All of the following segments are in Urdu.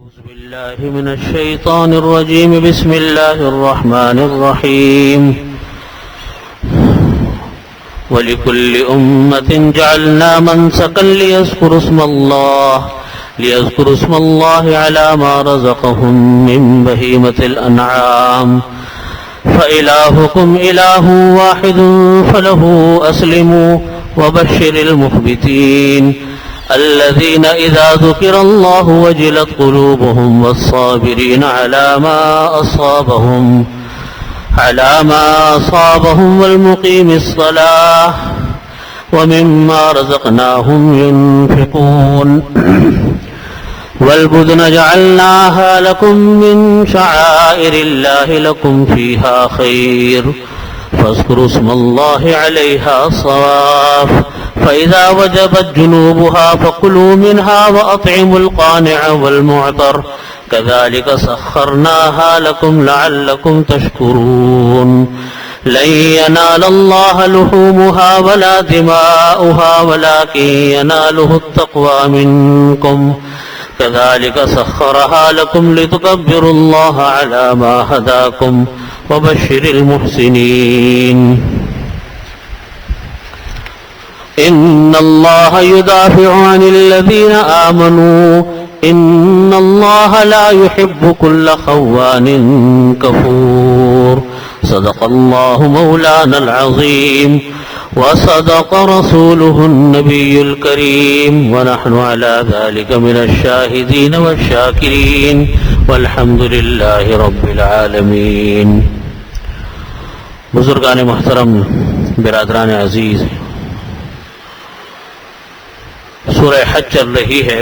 أعوذ بالله من الشيطان الرجيم. بسم الله الرحمن الرحيم. ولكل أمة جعلنا منسكا ليذكروا اسم الله على ما رزقهم من بهيمة الأنعام فإلهكم إله واحد فله أسلموا وبشر المخبتين الذين إذا ذكر الله وجلت قلوبهم والصابرين على ما أصابهم والمقيم الصلاة ومما رزقناهم ينفقون والبدن جعلناها لكم من شعائر الله لكم فيها خير فاذكروا اسم الله عليها صواف فإذا وجبت جنوبها فكلوا منها وأطعموا القانع والمعطر كذلك سخرناها لكم لعلكم تشكرون لن ينال الله لحومها ولا دماؤها ولكن يناله التقوى منكم كذلك سخرها لكم لتكبروا الله على ما هداكم وبشر المحسنين. إن الله يدافع عن الذين آمنوا إن الله لا يحب كل خوان كفور. صدق الله مولانا العظيم وصدق رسوله النبي الكريم ونحن على ذلك من الشاهدين والشاكرين والحمد لله رب العالمين. بزرگان محترم، برادران عزیز، سورہ حج چل رہی ہے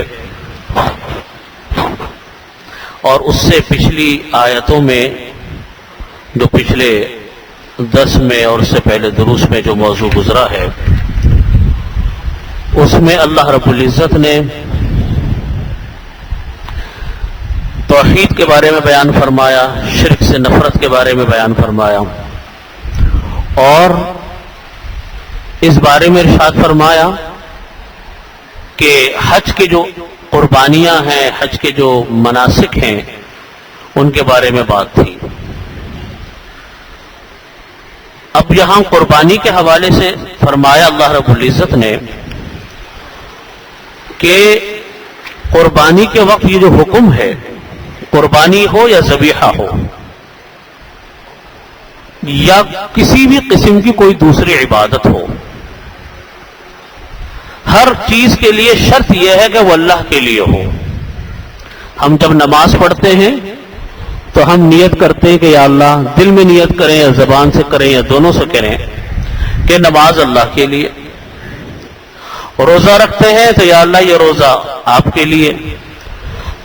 اور اس سے پچھلی آیتوں میں جو پچھلے 10 میں اور اس سے پہلے دروس میں جو موضوع گزرا ہے اس میں اللہ رب العزت نے توحید کے بارے میں بیان فرمایا، شرک سے نفرت کے بارے میں بیان فرمایا اور اس بارے میں ارشاد فرمایا کہ حج کے جو قربانیاں ہیں، حج کے جو مناسک ہیں، ان کے بارے میں بات تھی. اب یہاں قربانی کے حوالے سے فرمایا اللہ رب العزت نے کہ قربانی کے وقت یہ جو حکم ہے، قربانی ہو یا ذبیحہ ہو یا کسی بھی قسم کی کوئی دوسری عبادت ہو، ہر چیز کے لیے شرط یہ ہے کہ وہ اللہ کے لیے ہو. ہم جب نماز پڑھتے ہیں تو ہم نیت کرتے ہیں کہ یا اللہ، دل میں نیت کریں یا زبان سے کریں یا دونوں سے کریں کہ نماز اللہ کے لیے. روزہ رکھتے ہیں تو یا اللہ یہ روزہ آپ کے لیے.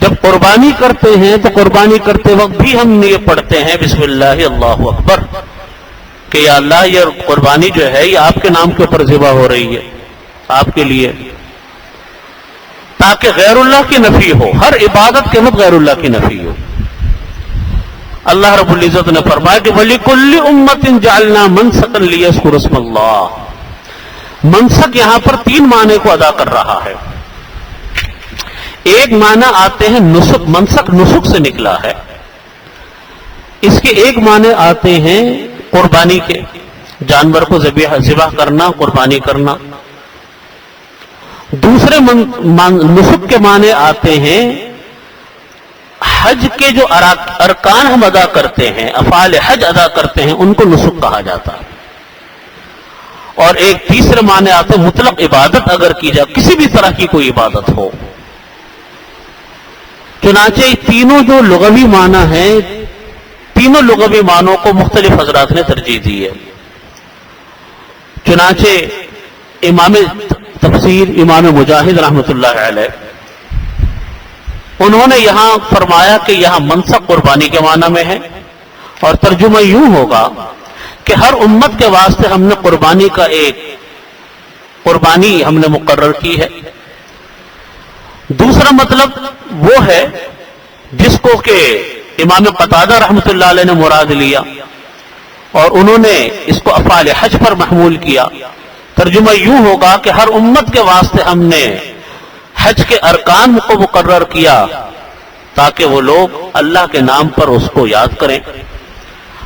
جب قربانی کرتے ہیں تو قربانی کرتے وقت بھی ہم یہ پڑھتے ہیں بسم اللہ اللہ اکبر کہ یا اللہ یہ قربانی جو ہے یہ آپ کے نام کے اوپر ذبح ہو رہی ہے، آپ کے لیے، تاکہ غیر اللہ کی نفی ہو. ہر عبادت کے وقت غیر اللہ کی نفی ہو. اللہ رب العزت نے فرمایا کہ وَلِكُلِّ أُمَّةٍ جَعَلْنَا مَنْسَكًا لِيَذْكُرُوا اسْمَ اللَّهِ. منسک یہاں پر 3 معنی کو ادا کر رہا ہے. ایک معنی آتے ہیں نسک، منسک نسک سے نکلا ہے. اس کے ایک معنی آتے ہیں قربانی کے، جانور کو ذبح کرنا، قربانی کرنا. دوسرے نسک کے معنی آتے ہیں حج کے جو ارکان ہم ادا کرتے ہیں، افعال حج ادا کرتے ہیں، ان کو نسک کہا جاتا ہے. اور ایک تیسرے معنی آتے ہیں مطلق عبادت اگر کی جائے، کسی بھی طرح کی کوئی عبادت ہو. چنانچہ تینوں جو لغوی معنی ہیں، تینوں لغوی معنوں کو مختلف حضرات نے ترجیح دی ہے. چنانچہ امام تفسیر امام مجاہد رحمۃ اللہ علیہ انہوں نے یہاں فرمایا کہ یہاں منسک قربانی کے معنی میں ہے، اور ترجمہ یوں ہوگا کہ ہر امت کے واسطے ہم نے قربانی کا ایک قربانی ہم نے مقرر کی ہے. دوسرا مطلب وہ ہے جس کو کہ امام قتادہ رحمۃ اللہ علیہ نے مراد لیا اور انہوں نے اس کو افعال حج پر محمول کیا. ترجمہ یوں ہوگا کہ ہر امت کے واسطے ہم نے حج کے ارکان کو مقرر کیا تاکہ وہ لوگ اللہ کے نام پر اس کو یاد کریں.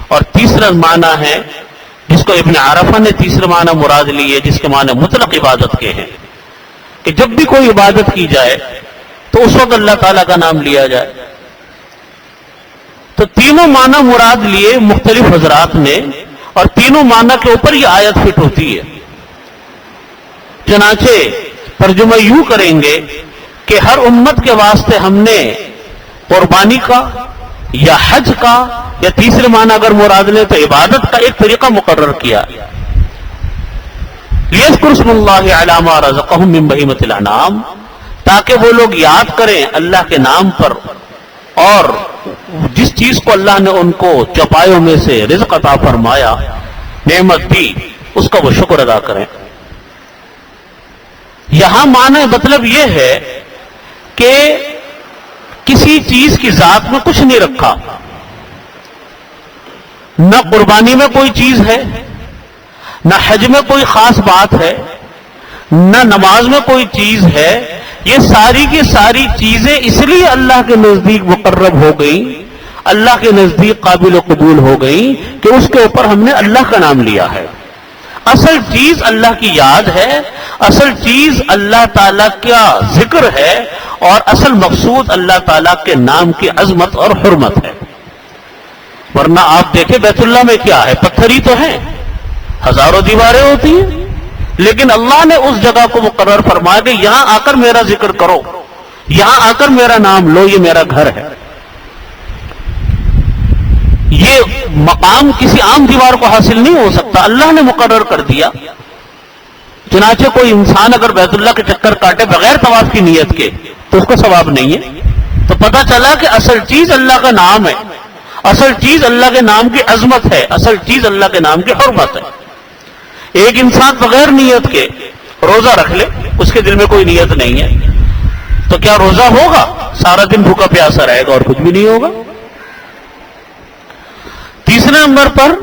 اور تیسرا معنی ہے جس کو ابن عرفہ نے تیسرا معنی مراد لی ہے، جس کے معنی مطلق عبادت کے ہیں، کہ جب بھی کوئی عبادت کی جائے تو اس وقت اللہ تعالیٰ کا نام لیا جائے. تو تینوں معنی مراد لیے مختلف حضرات نے، اور تینوں معنی کے اوپر یہ آیت فٹ ہوتی ہے. چنانچہ ترجمہ یوں کریں گے کہ ہر امت کے واسطے ہم نے قربانی کا یا حج کا یا تیسرے معنی اگر مراد لیں تو عبادت کا ایک طریقہ مقرر کیا. لِيَذْكُرُوا اسْمَ اللَّهِ عَلَىٰ مَا رَزَقَهُم مِّن بَهِيمَةِ الْأَنْعَامِ، تاکہ وہ لوگ یاد کریں اللہ کے نام پر، اور جس چیز کو اللہ نے ان کو چوپایوں میں سے رزق عطا فرمایا، نعمت دی، اس کا وہ شکر ادا کریں. یہاں معنی مطلب یہ ہے کہ کسی چیز کی ذات میں کچھ نہیں رکھا، نہ قربانی میں کوئی چیز ہے، نہ حج میں کوئی خاص بات ہے، نہ نماز میں کوئی چیز ہے. یہ ساری کی ساری چیزیں اس لیے اللہ کے نزدیک مقرب ہو گئی، اللہ کے نزدیک قابل قبول ہو گئی کہ اس کے اوپر ہم نے اللہ کا نام لیا ہے. اصل چیز اللہ کی یاد ہے، اصل چیز اللہ تعالیٰ کا ذکر ہے، اور اصل مقصود اللہ تعالیٰ کے نام کی عظمت اور حرمت ہے. ورنہ آپ دیکھیں بیت اللہ میں کیا ہے، پتھر ہی تو ہیں، ہزاروں دیواریں ہوتی ہیں، لیکن اللہ نے اس جگہ کو مقرر فرمایا کہ یہاں آ کر میرا ذکر کرو، یہاں آ کر میرا نام لو، یہ میرا گھر ہے. یہ مقام کسی عام دیوار کو حاصل نہیں ہو سکتا، اللہ نے مقرر کر دیا. چنانچہ کوئی انسان اگر بیت اللہ کے چکر کاٹے بغیر طواف کی نیت کے تو اس کو ثواب نہیں ہے. تو پتہ چلا کہ اصل چیز اللہ کا نام ہے، اصل چیز اللہ کے نام کی عظمت ہے، اصل چیز اللہ کے نام کی حرمت ہے. ایک انسان بغیر نیت کے روزہ رکھ لے، اس کے دل میں کوئی نیت نہیں ہے، تو کیا روزہ ہوگا؟ سارا دن بھوکا پیاسا رہے گا اور کچھ بھی نہیں ہوگا. تیسرے نمبر پر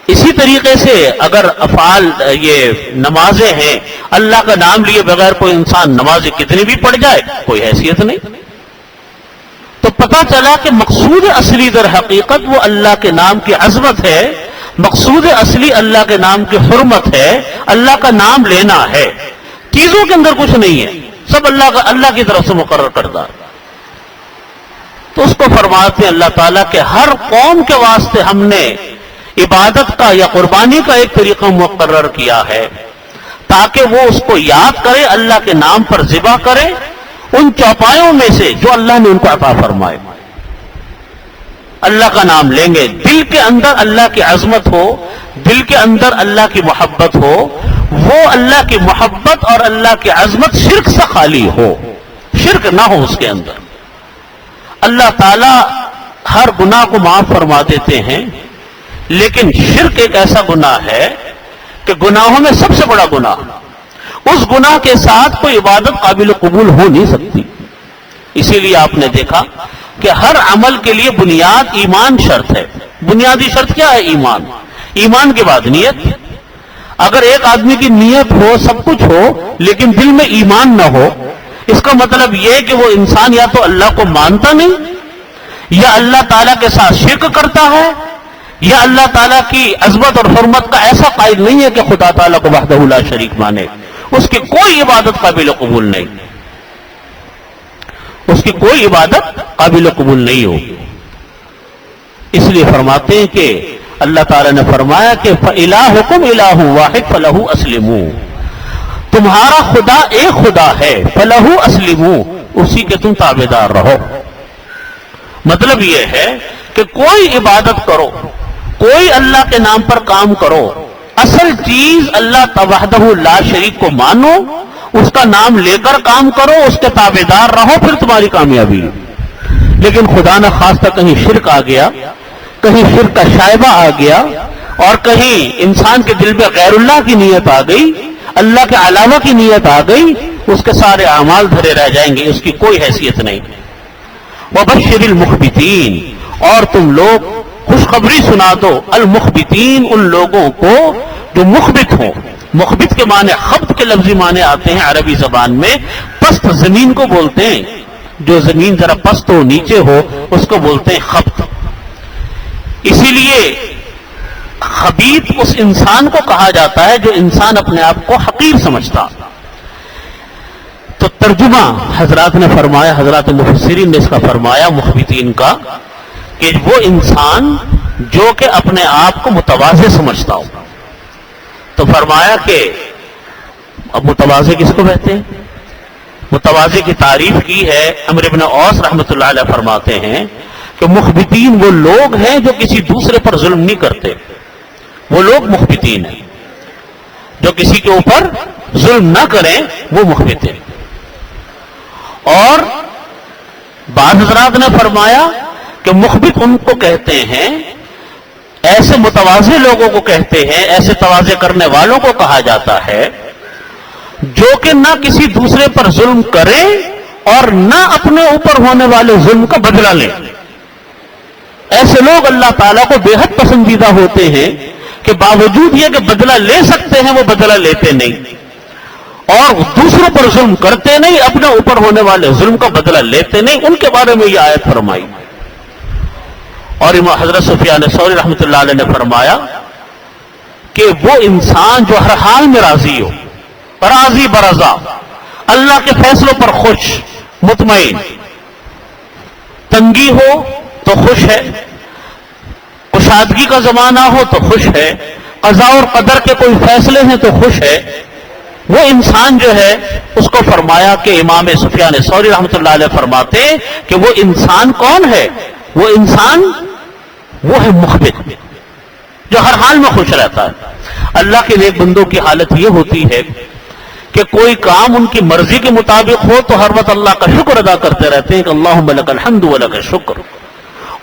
اسی طریقے سے اگر افعال یہ نمازیں ہیں، اللہ کا نام لیے بغیر کوئی انسان نمازیں کتنی بھی پڑھ جائے کوئی حیثیت نہیں. تو پتہ چلا کہ مقصود اصلی در حقیقت وہ اللہ کے نام کی عظمت ہے، مقصود اصلی اللہ کے نام کی حرمت ہے، اللہ کا نام لینا ہے. چیزوں کے اندر کچھ نہیں ہے، سب اللہ کی طرف سے مقرر کردہ. تو اس کو فرماتے ہیں اللہ تعالیٰ کہ ہر قوم کے واسطے ہم نے عبادت کا یا قربانی کا ایک طریقہ مقرر کیا ہے، تاکہ وہ اس کو یاد کرے، اللہ کے نام پر ذبح کرے ان چوپایوں میں سے جو اللہ نے ان کو عطا فرمائے. اللہ کا نام لیں گے، دل کے اندر اللہ کی عظمت ہو، دل کے اندر اللہ کی محبت ہو، وہ اللہ کی محبت اور اللہ کی عظمت شرک سے خالی ہو، شرک نہ ہو اس کے اندر. اللہ تعالیٰ ہر گناہ کو معاف فرما دیتے ہیں، لیکن شرک ایک ایسا گناہ ہے کہ گناہوں میں سب سے بڑا گناہ، اس گناہ کے ساتھ کوئی عبادت قابل قبول ہو نہیں سکتی. اسی لیے آپ نے دیکھا کہ ہر عمل کے لیے بنیاد ایمان شرط ہے. بنیادی شرط کیا ہے؟ ایمان. ایمان کے بعد نیت. اگر ایک آدمی کی نیت ہو، سب کچھ ہو، لیکن دل میں ایمان نہ ہو، اس کا مطلب یہ کہ وہ انسان یا تو اللہ کو مانتا نہیں، یا اللہ تعالیٰ کے ساتھ شرک کرتا ہے، یا اللہ تعالیٰ کی عظمت اور حرمت کا ایسا قائل نہیں ہے کہ خدا تعالیٰ کو وحدہ لا شریک مانے. اس کی کوئی عبادت قابل قبول نہیں، اس کی کوئی عبادت قابل قبول نہیں ہوگی. اس لیے فرماتے ہیں کہ اللہ تعالیٰ نے فرمایا کہ فَإِلَٰهُكُمْ إِلَٰهٌ وَاحِدٌ فَلَهُ أَسْلِمُوا، تمہارا خدا ایک خدا ہے، فَلَهُ أَسْلِمُوا، اسی کے تم تابعدار رہو. مطلب یہ ہے کہ کوئی عبادت کرو، کوئی اللہ کے نام پر کام کرو، اصل چیز اللہ وحدہ لا شریک کو مانو، اس کا نام لے کر کام کرو، اس کے تابعدار رہو، پھر تمہاری کامیابی. لیکن خدا نہ خواستہ کہیں شرک آ گیا، کہیں شرک کا شائبہ آ گیا، اور کہیں انسان کے دل میں غیر اللہ کی نیت آ گئی، اللہ کے علاوہ کی نیت آ گئی، اس کے سارے اعمال دھرے رہ جائیں گے، اس کی کوئی حیثیت نہیں. وَبَشِّرِ الْمُخْبِتِينَ، اور تم لوگ خوشخبری سنا دو، المخبتین، ان لوگوں کو جو مخبت ہوں. مخبت کے معنی خبط کے لفظی معنی آتے ہیں عربی زبان میں، پست زمین کو بولتے ہیں. جو زمین ذرا پست ہو نیچے ہو اس کو بولتے ہیں خبط. اسی لیے خبیث اس انسان کو کہا جاتا ہے جو انسان اپنے آپ کو حقیر سمجھتا. تو ترجمہ حضرات نے فرمایا، حضرات مفسرین نے اس کا فرمایا مخبتین کا، کہ وہ انسان جو کہ اپنے آپ کو متواضع سمجھتا ہو. تو فرمایا کہ اب متواضع کس کو کہتے ہیں؟ متواضع کی تعریف کی ہے عمرو بن اوس رحمۃ اللہ علیہ، فرماتے ہیں کہ مخبتین وہ لوگ ہیں جو کسی دوسرے پر ظلم نہیں کرتے. وہ لوگ مخبتین ہیں جو کسی کے اوپر ظلم نہ کریں، وہ مخبت ہیں. اور بعض حضرات نے فرمایا کہ مخبت ان کو کہتے ہیں، ایسے متواضع لوگوں کو کہتے ہیں، ایسے تواضع کرنے والوں کو کہا جاتا ہے جو کہ نہ کسی دوسرے پر ظلم کرے اور نہ اپنے اوپر ہونے والے ظلم کا بدلہ لے. ایسے لوگ اللہ تعالیٰ کو بے حد پسندیدہ ہوتے ہیں کہ باوجود یہ کہ بدلہ لے سکتے ہیں وہ بدلہ لیتے نہیں، اور دوسروں پر ظلم کرتے نہیں، اپنے اوپر ہونے والے ظلم کا بدلہ لیتے نہیں. ان کے بارے میں یہ آیت فرمائی. اور امام حضرت سفیان ثوری رحمۃ اللہ علیہ نے فرمایا کہ وہ انسان جو ہر حال میں راضی ہو، راضی برضا، اللہ کے فیصلوں پر خوش، مطمئن، تنگی ہو تو خوش ہے، کشادگی کا زمانہ ہو تو خوش ہے، قضاء اور قدر کے کوئی فیصلے ہیں تو خوش ہے، وہ انسان جو ہے اس کو فرمایا کہ امام سفیان ثوری رحمۃ اللہ علیہ فرماتے کہ وہ انسان کون ہے؟ وہ انسان وہ ہے مخبت، جو ہر حال میں خوش رہتا ہے. اللہ کے نیک بندوں کی حالت یہ ہوتی ہے کہ کوئی کام ان کی مرضی کے مطابق ہو تو ہر وقت اللہ کا شکر ادا کرتے رہتے ہیں کہ اللہم لک الحمد ولک الشکر،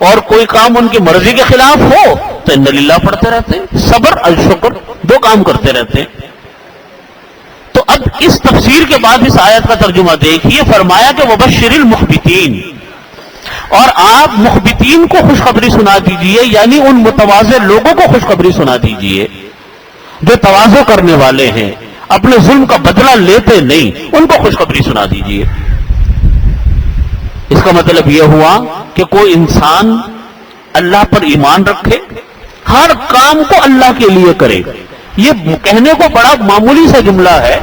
اور کوئی کام ان کی مرضی کے خلاف ہو تو ان للہ پڑھتے رہتے ہیں. صبر الشکر دو کام کرتے رہتے ہیں. تو اب اس تفسیر کے بعد اس آیت کا ترجمہ دیکھیے. فرمایا کہ وبشر المخبتین، اور آپ مخبتین کو خوشخبری سنا دیجئے، یعنی ان متواضع لوگوں کو خوشخبری سنا دیجئے جو تواضع کرنے والے ہیں، اپنے ظلم کا بدلہ لیتے نہیں، ان کو خوشخبری سنا دیجئے. اس کا مطلب یہ ہوا کہ کوئی انسان اللہ پر ایمان رکھے، ہر کام کو اللہ کے لیے کرے. یہ کہنے کو بڑا معمولی سا جملہ ہے،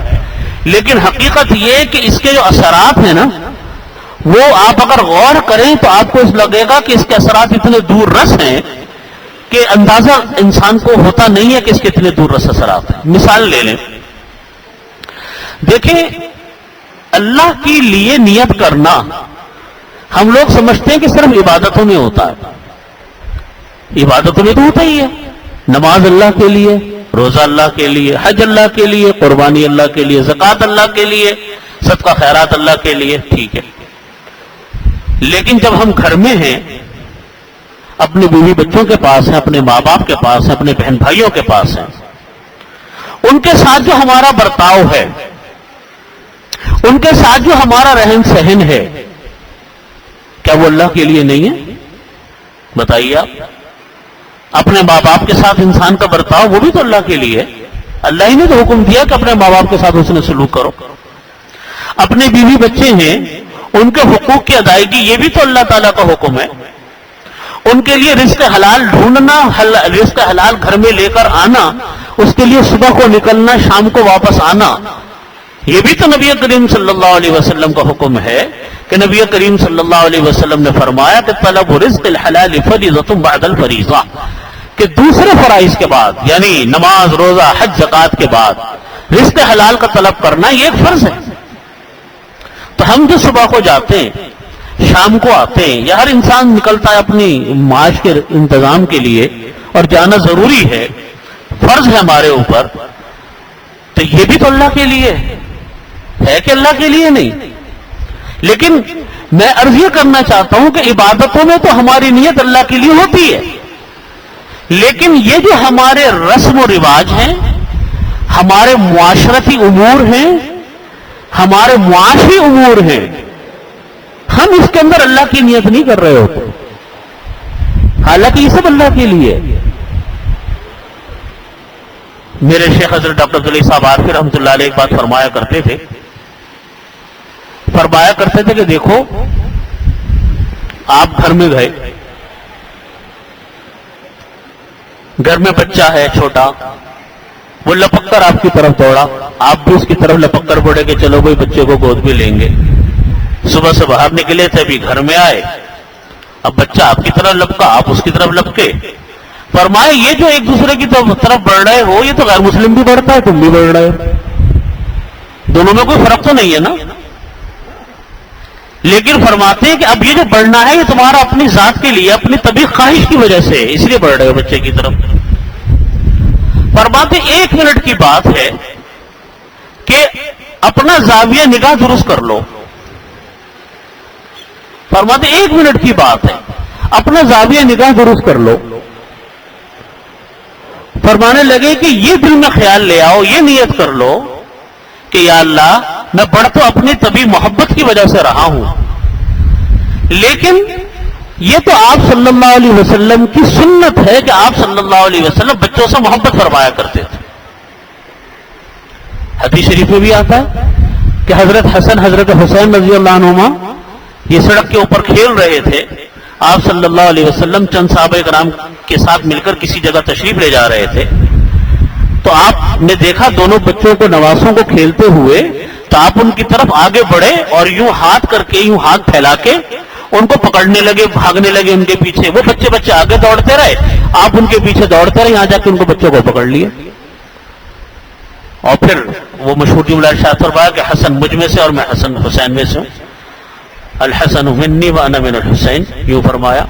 لیکن حقیقت یہ کہ اس کے جو اثرات ہیں نا، وہ آپ اگر غور کریں تو آپ کو اس لگے گا کہ اس کے اثرات اتنے دور رس ہیں کہ اندازہ انسان کو ہوتا نہیں ہے کہ اس کے اتنے دور رس اثرات ہیں. مثال لے لیں، دیکھیں اللہ کے لیے نیت کرنا ہم لوگ سمجھتے ہیں کہ صرف عبادتوں میں ہوتا ہے. عبادتوں میں تو ہوتا ہی ہے، نماز اللہ کے لیے، روزہ اللہ کے لیے، حج اللہ کے لیے، قربانی اللہ کے لیے، زکوٰۃ اللہ کے لیے، صدقہ خیرات اللہ کے لیے، ٹھیک ہے. لیکن جب ہم گھر میں ہیں، اپنے بیوی بچوں کے پاس ہیں، اپنے ماں باپ کے پاس ہیں، اپنے بہن بھائیوں کے پاس ہیں، ان کے ساتھ جو ہمارا برتاؤ ہے، ان کے ساتھ جو ہمارا رہن سہن ہے، کیا وہ اللہ کے لیے نہیں ہے؟ بتائیے آپ. اپنے ماں باپ کے ساتھ انسان کا برتاؤ وہ بھی تو اللہ کے لیے ہے. اللہ ہی نے تو حکم دیا کہ اپنے ماں باپ کے ساتھ اس نے سلوک کرو. اپنے بیوی بچے ہیں، ان کے حقوق کی ادائیگی یہ بھی تو اللہ تعالیٰ کا حکم ہے. ان کے لیے رزق حلال ڈھونڈنا، رزق حلال گھر میں لے کر آنا، اس کے لیے صبح کو نکلنا، شام کو واپس آنا، یہ بھی تو نبی کریم صلی اللہ علیہ وسلم کا حکم ہے کہ نبی کریم صلی اللہ علیہ وسلم نے فرمایا کہ طلب رزق الحلال فریضۃ بعد الفریضہ، کہ دوسرے فرائض کے بعد یعنی نماز، روزہ، حج، زکوٰۃ کے بعد رزق حلال کا طلب کرنا یہ ایک فرض ہے. تو ہم جو صبح کو جاتے ہیں، شام کو آتے ہیں، یا ہر انسان نکلتا ہے اپنی معاش کے انتظام کے لیے، اور جانا ضروری ہے، فرض ہے ہمارے اوپر، تو یہ بھی تو اللہ کے لیے ہے کہ اللہ کے لیے نہیں. لیکن میں عرض یہ کرنا چاہتا ہوں کہ عبادتوں میں تو ہماری نیت اللہ کے لیے ہوتی ہے، لیکن یہ جو ہمارے رسم و رواج ہیں، ہمارے معاشرتی امور ہیں، ہمارے معاشی امور ہیں، ہم اس کے اندر اللہ کی نیت نہیں کر رہے ہوتے، حالانکہ یہ سب اللہ کے لیے. میرے شیخ حضرت ڈاکٹر عبداللہ صاحب عارفی رحمۃ اللہ علیہ ایک بات فرمایا کرتے تھے کہ دیکھو آپ گھر میں گئے، گھر میں بچہ ہے چھوٹا، وہ لپک کر آپ کی طرف دوڑا، آپ بھی اس کی طرف لپک کر پڑے کہ چلو بھائی بچے کو گود بھی لیں گے۔ صبح سے باہر نکلے تھے، ابھی گھر میں آئے، اب بچہ آپ کی طرف لپکا، آپ اس کی طرف لپکے۔ فرمائے یہ جو ایک دوسرے کی طرف بڑھ رہے ہو، یہ تو غیر مسلم بھی بڑھتا ہے، تم بھی بڑھ رہے ہو، دونوں میں کوئی فرق تو نہیں ہے نا۔ لیکن فرماتے ہیں کہ اب یہ جو بڑھنا ہے یہ تمہارا اپنی ذات کے لیے، اپنی طبیعی خواہش کی وجہ سے، اس لیے بڑھ رہے ہو بچے کی طرف۔ فرماتے 1 منٹ کی بات ہے کہ اپنا زاویہ نگاہ درست کر لو۔ فرماتے 1 منٹ کی بات ہے، اپنا زاویہ نگاہ درست کر لو۔ فرمانے لگے کہ یہ دل میں خیال لے آؤ، یہ نیت کر لو کہ یا اللہ میں بڑھ تو اپنی طبیعی محبت کی وجہ سے رہا ہوں، لیکن یہ تو آپ صلی اللہ علیہ وسلم کی سنت ہے کہ آپ صلی اللہ علیہ وسلم بچوں سے محبت فرمایا کرتے تھے۔ حدیث شریف میں بھی آتا ہے کہ حضرت حسن حضرت حسین رضی اللہ عنہما یہ سڑک کے اوپر کھیل رہے تھے، آپ صلی اللہ علیہ وسلم چند صحابہ کرام کے ساتھ مل کر کسی جگہ تشریف لے جا رہے تھے، تو آپ نے دیکھا دونوں بچوں کو، نواسوں کو کھیلتے ہوئے، تو آپ ان کی طرف آگے بڑھے اور یوں ہاتھ کر کے، یوں ہاتھ پھیلا کے ان کو پکڑنے لگے، بھاگنے لگے ان کے پیچھے۔ وہ بچے آگے دوڑتے رہے، آپ ان کے پیچھے دوڑتے رہے، یہاں جا کے ان کو بچوں کو پکڑ لیا۔ اور پھر وہ مشہور جملہ ارشاد فرمایا کہ حسن مجھ میں سے اور میں حسن حسین میں سے ہوں، الحسن منی وانا من الحسین، یوں فرمایا۔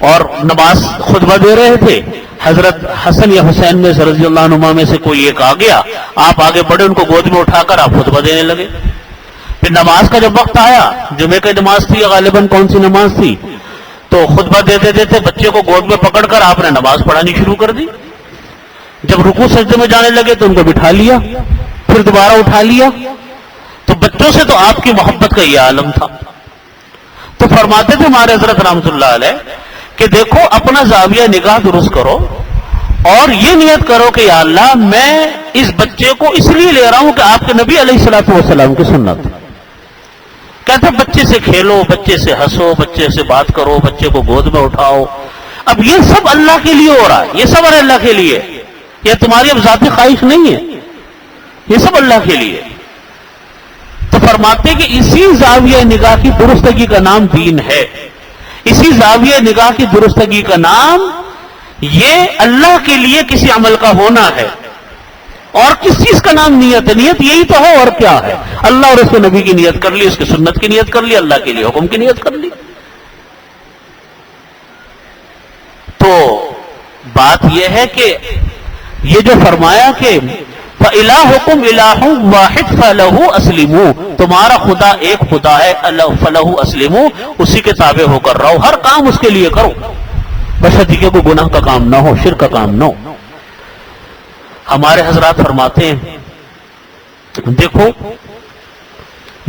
اور نماز خطبہ دے رہے تھے، حضرت حسن یا حسین میں سے رضی اللہ عنہما میں سے کوئی ایک آ گیا، آپ آگے بڑھے، ان کو گود میں اٹھا کر آپ خطبہ دینے لگے۔ پھر نماز کا جب وقت آیا، جمعے کی نماز تھی، غالباً کون سی نماز تھی، تو خطبہ دیتے دیتے بچے کو گود میں پکڑ کر آپ نے نماز پڑھانی شروع کر دی۔ جب رکوع سجدے میں جانے لگے تو ان کو بٹھا لیا، پھر دوبارہ اٹھا لیا۔ تو بچوں سے تو آپ کی محبت کا یہ عالم تھا۔ تو فرماتے تھے ہمارے حضرت رحمۃ اللہ علیہ کہ دیکھو اپنا زاویہ نگاہ درست کرو اور یہ نیت کرو کہ یا اللہ میں اس بچے کو اس لیے لے رہا ہوں کہ آپ کے نبی علیہ الصلوۃ والسلام کی سنت۔ کہتے بچے سے کھیلو، بچے سے ہنسو، بچے سے بات کرو، بچے کو گود میں اٹھاؤ۔ اب یہ سب اللہ کے لیے ہو رہا ہے، یہ سب اللہ کے لیے، یہ تمہاری اب ذاتی خواہش نہیں ہے، یہ سب اللہ کے لیے۔ تو فرماتے کہ اسی زاویہ نگاہ کی درستگی کا نام دین ہے، اسی زاویہ نگاہ کی درستگی کا نام یہ اللہ کے لیے کسی عمل کا ہونا ہے۔ اور کس چیز کا نام نیت ہے؟ نیت یہی تو ہے، اور کیا ہے؟ اللہ اور اس کے نبی کی نیت کر لی، اس کی سنت کی نیت کر لی، اللہ کے لیے حکم کی نیت کر لی۔ تو بات یہ ہے کہ یہ جو فرمایا کہ فَإِلَٰهُكُمْ إِلَٰهٌ وَاحِدٌ فَلَهُ أَسْلِمُوا، تمہارا خدا ایک خدا ہے، فَلَهُ أَسْلِمُوا، اسی کے تابع ہو کر رہو، ہر کام اس کے لیے کرو، بشرطیکہ کوئی گناہ کا کام نہ ہو، شرک کا کام نہ ہو۔ ہمارے حضرات فرماتے ہیں دیکھو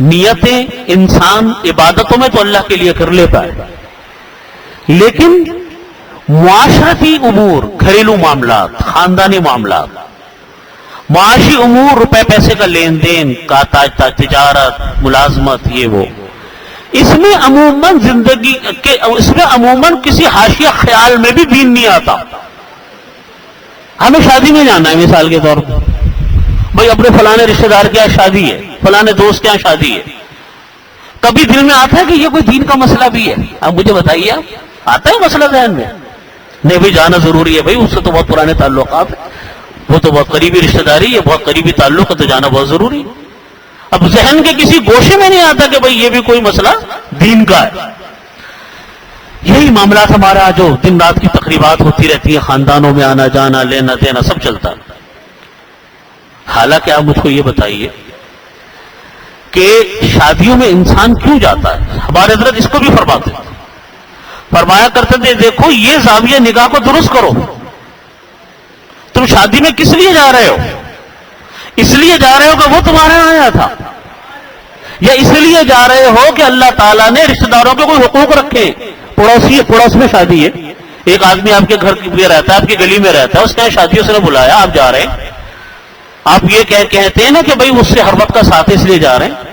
نیتیں انسان عبادتوں میں تو اللہ کے لیے کر لیتا ہے، لیکن معاشرتی امور، گھریلو معاملات، خاندانی معاملات، معاشی امور، روپے پیسے کا لین دین، تجارت، ملازمت، یہ وہ، اس میں عموماً زندگی کے، اس میں عموماً کسی حاشیہ خیال میں بھی دین نہیں آتا۔ ہمیں شادی میں جانا ہے مثال کے طور پر، بھائی اپنے فلانے رشتہ دار کے یہاں شادی ہے، فلانے دوست کے یہاں شادی ہے، کبھی دل میں آتا ہے کہ یہ کوئی دین کا مسئلہ بھی ہے؟ اب مجھے بتائیے، آپ آتا ہے مسئلہ ذہن میں؟ نہیں بھائی جانا ضروری ہے، بھائی اس سے تو بہت پرانے تعلقات ہیں، وہ تو بہت قریبی رشتہ داری ہے، بہت قریبی تعلق ہے، تو جانا بہت ضروری ہے۔ اب ذہن کے کسی گوشے میں نہیں آتا کہ بھئی یہ بھی کوئی مسئلہ دین کا ہے۔ یہی معاملات ہمارا جو دن رات کی تقریبات ہوتی رہتی ہیں، خاندانوں میں آنا جانا، لینا دینا، سب چلتا ہے۔ حالانکہ آپ مجھ کو یہ بتائیے کہ شادیوں میں انسان کیوں جاتا ہے؟ ہمارے حضرت اس کو بھی فرماتے ہیں، فرمایا کرتے تھے دیکھو یہ زاویہ نگاہ کو درست کرو، تم شادی میں کس لیے جا رہے ہو؟ اس لیے جا رہے ہو کہ وہ تمہارے یہاں آیا تھا، یا اس لیے جا رہے ہو کہ اللہ تعالیٰ نے رشتہ داروں کے کوئی حقوق رکھے؟ پڑوس میں شادی ہے، ایک آدمی آپ کے گھر میں رہتا ہے، آپ کی گلی میں رہتا ہے، اس کے شادیوں سے نے بلایا، آپ جا رہے ہیں، آپ یہ کہتے ہیں نا کہ بھئی اس سے ہر وقت کا ساتھ اس لیے جا رہے ہیں۔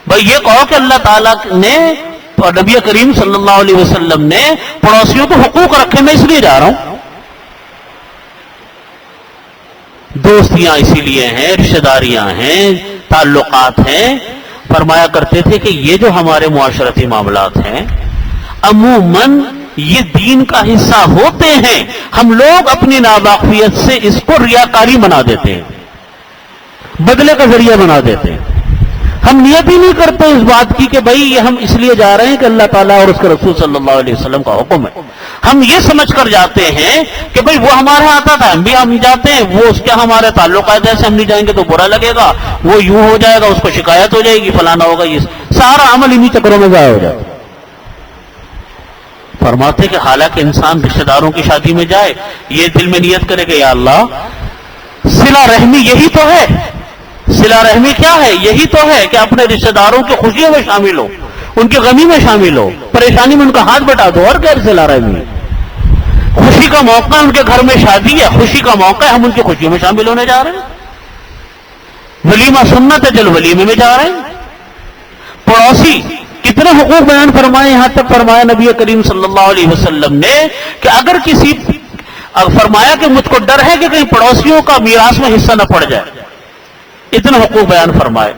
بھئی یہ کہو کہ اللہ تعالیٰ نے اور نبی کریم صلی اللہ علیہ وسلم نے پڑوسیوں کو حقوق رکھے. میں اس لیے جا رہا ہوں. دوستیاں اسی لیے ہیں, رشتہ داریاں ہیں, تعلقات ہیں. فرمایا کرتے تھے کہ یہ جو ہمارے معاشرتی معاملات ہیں عموماً یہ دین کا حصہ ہوتے ہیں. ہم لوگ اپنی ناواقفیت سے اس کو ریاکاری بنا دیتے ہیں, بدلے کا ذریعہ بنا دیتے ہیں. ہم نیت ہی نہیں کرتے اس بات کی کہ بھئی یہ ہم اس لیے جا رہے ہیں کہ اللہ تعالیٰ اور اس کے رسول صلی اللہ علیہ وسلم کا حکم ہے. ہم یہ سمجھ کر جاتے ہیں کہ بھئی وہ ہمارے آتا تھا, ہم جاتے ہیں, وہ اس کے ہمارے تعلقات سے ہم نہیں جائیں گے تو برا لگے گا, وہ یوں ہو جائے گا, اس کو شکایت ہو جائے گی, فلانا ہوگا. یہ سارا عمل انہی چکروں میں ضائع ہو جائے. فرماتے کہ حالانکہ انسان رشتہ داروں کی شادی میں جائے, یہ دل میں نیت کرے کہ یا اللہ صلہ رحمی یہی تو ہے. صلہ رحمی کیا ہے؟ یہی تو ہے کہ اپنے رشتہ داروں کی خوشیوں میں شامل ہو, ان کی غمی میں شامل ہو, پریشانی میں ان کا ہاتھ بٹا دو. اور کیا صلہ رحمی؟ خوشی کا موقع ہے, ان کے گھر میں شادی ہے, خوشی کا موقع ہے, ہم ان کی خوشیوں میں شامل ہونے جا رہے ہیں. ولیمہ سنت ہے, جل ولیمے میں جا رہے ہیں. پڑوسی کتنے حقوق بیان فرمائے, یہاں تک فرمایا نبی کریم صلی اللہ علیہ وسلم نے کہ اگر کسی فرمایا کہ مجھ کو ڈر ہے کہ کہیں پڑوسیوں کا میراث میں حصہ نہ پڑ جائے. اتنے حقوق بیان فرمائے.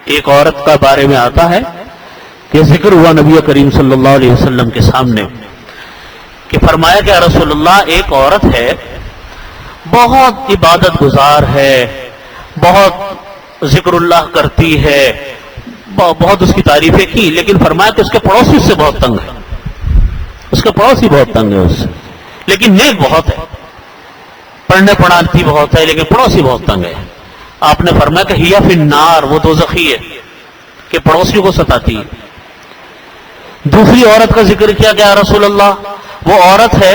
ایک عورت کا بارے میں آتا ہے کہ ذکر ہوا نبی کریم صلی اللہ علیہ وسلم کے سامنے کہ فرمایا کہ رسول اللہ ایک عورت ہے, بہت عبادت گزار ہے, بہت ذکر اللہ کرتی ہے, بہت اس کی تعریفیں کی, لیکن فرمایا کہ اس کے پڑوسی اس سے بہت تنگ ہے. اس کے پڑوسی بہت تنگ ہے اس سے, لیکن نیک بہت ہے, پڑھنے پڑھاتی بہت ہے, لیکن پڑوسی بہت تنگ ہے. آپ نے فرمایا کہ ہیا فی النار, وہ دوزخی ہے کہ پڑوسیوں کو ستاتی ہے. دوسری عورت کا ذکر کیا کہ یا رسول اللہ وہ عورت ہے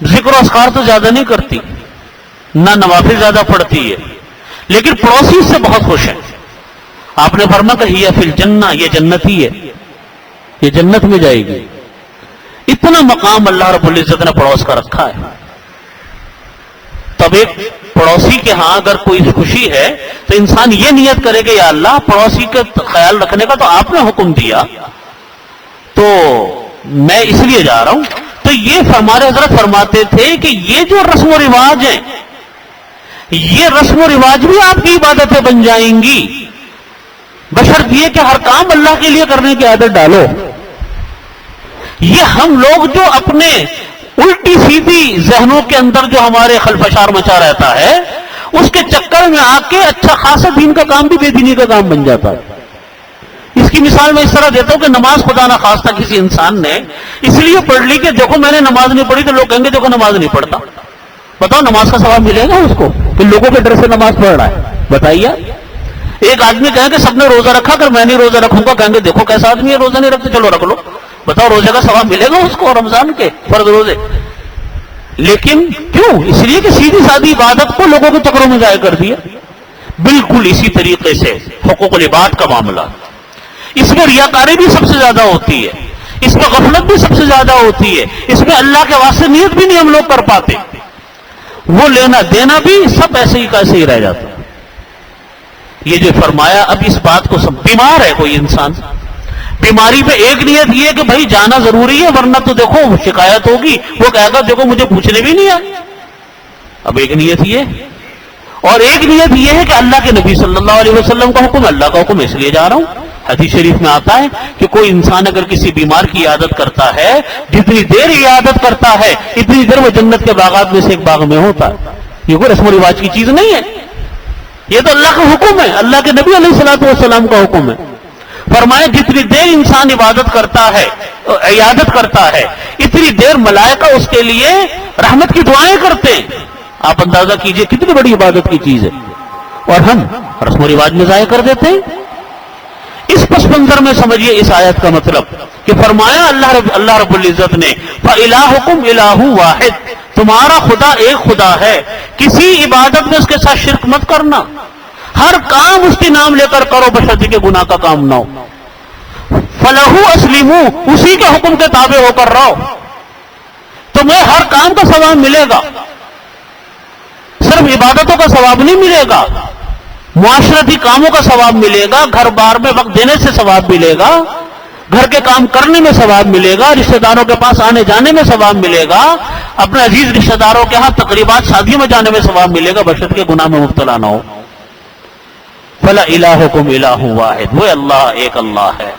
ذکر و اذکار تو زیادہ نہیں کرتی, نہ نوافل زیادہ پڑھتی ہے, لیکن پڑوسی اس سے بہت خوش ہے. آپ نے فرمایا کہ ہیا فی الجنہ, یہ جنتی ہے, یہ جنت میں جائے گی. اتنا مقام اللہ رب العزت نے پڑوس کا رکھا ہے. تب ایک پڑوسی کے ہاں اگر کوئی خوشی ہے تو انسان یہ نیت کرے کہ یا اللہ پڑوسی کا خیال رکھنے کا تو آپ نے حکم دیا, تو میں اس لیے جا رہا ہوں. تو یہ ہمارے حضرت فرماتے تھے کہ یہ جو رسم و رواج ہیں, یہ رسم و رواج بھی آپ کی عبادتیں بن جائیں گی, بشرط یہ کہ ہر کام اللہ کے لیے کرنے کی عادت ڈالو. یہ ہم لوگ جو اپنے الٹی سیدھی ذہنوں کے اندر جو ہمارے خلفشار مچا رہتا ہے, اس کے چکر میں آ کے اچھا خاصا دین کا کام بھی بے دینی کا کام بن جاتا ہے. اس کی مثال میں اس طرح دیتا ہوں کہ نماز خدا نہ خواستہ کسی انسان نے اس لیے پڑھ لی کہ دیکھو میں نے نماز نہیں پڑھی, تو لوگ کہیں گے دیکھو نماز نہیں پڑھتا. بتاؤ نماز کا ثواب ملے گا اس کو کہ لوگوں کے ڈر سے نماز پڑھ رہا ہے؟ بتائیے. ایک آدمی کہے کہ سب نے روزہ رکھا, اگر میں نہیں روزہ رکھوں گا کہیں گے دیکھو کیسا آدمی ہے, روزہ نہیں رکھتے, چلو رکھ لو. بتاؤ روزے کا ثواب ملے گا اس کو, رمضان کے فرض روزے؟ لیکن کیوں؟ اس لیے کہ سیدھی سادی عبادت کو لوگوں کے چکروں میں ضائع کر دیا. بالکل اسی طریقے سے حقوق العباد کا معاملہ, اس میں ریاکاری بھی سب سے زیادہ ہوتی ہے, اس میں غفلت بھی سب سے زیادہ ہوتی ہے, اس میں اللہ کے واسطے نیت بھی نہیں ہم لوگ کر پاتے, وہ لینا دینا بھی سب ایسے ہی کیسے ہی رہ جاتا. یہ جو فرمایا, اب اس بات کو سب بیمار ہے کوئی انسان, بیماری پہ ایک نیت یہ کہ بھائی جانا ضروری ہے ورنہ تو دیکھو شکایت ہوگی, وہ کہے گا دیکھو مجھے پوچھنے بھی نہیں آئے. اب ایک نیت یہ, اور ایک نیت یہ ہے کہ اللہ کے نبی صلی اللہ علیہ وسلم کا حکم, اللہ کا حکم اس لیے جا رہا ہوں. حدیث شریف میں آتا ہے کہ کوئی انسان اگر کسی بیمار کی عیادت کرتا ہے, جتنی دیر عیادت کرتا ہے اتنی دیر وہ جنت کے باغات میں سے ایک باغ میں ہوتا ہے. یہ کوئی رسم و رواج کی چیز نہیں ہے, یہ تو اللہ کا حکم ہے, اللہ کے نبی علیہ الصلوۃ والسلام کا حکم ہے. فرمایا جتنی دیر انسان عبادت کرتا ہے, عیادت کرتا ہے, اتنی دیر ملائکہ اس کے لیے رحمت کی دعائیں کرتے ہیں. آپ اندازہ کیجئے کتنی بڑی عبادت کی چیز ہے, اور ہم رسم و رواج میں ضائع کر دیتے ہیں. اس پس منظر میں سمجھیے اس آیت کا مطلب کہ فرمایا اللہ رب العزت نے فَإِلَٰهُكُمْ إِلَٰهٌ وَاحِدٌ, تمہارا خدا ایک خدا ہے, کسی عبادت میں اس کے ساتھ شرک مت کرنا, ہر کام اس کے نام لے کر کرو بشرط کہ گناہ کا کام نہ ہو. فَلَهُ أَسْلِمُوا, اسی کے حکم کے تابع ہو کر رہو, تمہیں ہر کام کا ثواب ملے گا, صرف عبادتوں کا ثواب نہیں ملے گا. معاشرتی کاموں کا ثواب ملے گا، گھر بار میں وقت دینے سے ثواب ملے گا، گھر کے کام کرنے میں ثواب ملے گا، رشتہ داروں کے پاس آنے جانے میں ثواب ملے گا، اپنے عزیز رشتہ داروں کے ہاں تقریبات شادیوں میں جانے میں ثواب ملے گا، بشرط کے گناہ میں مبتلا نہ ہو۔ فلا الہکم الہ واحد، وہ اللہ ایک اللہ ہے،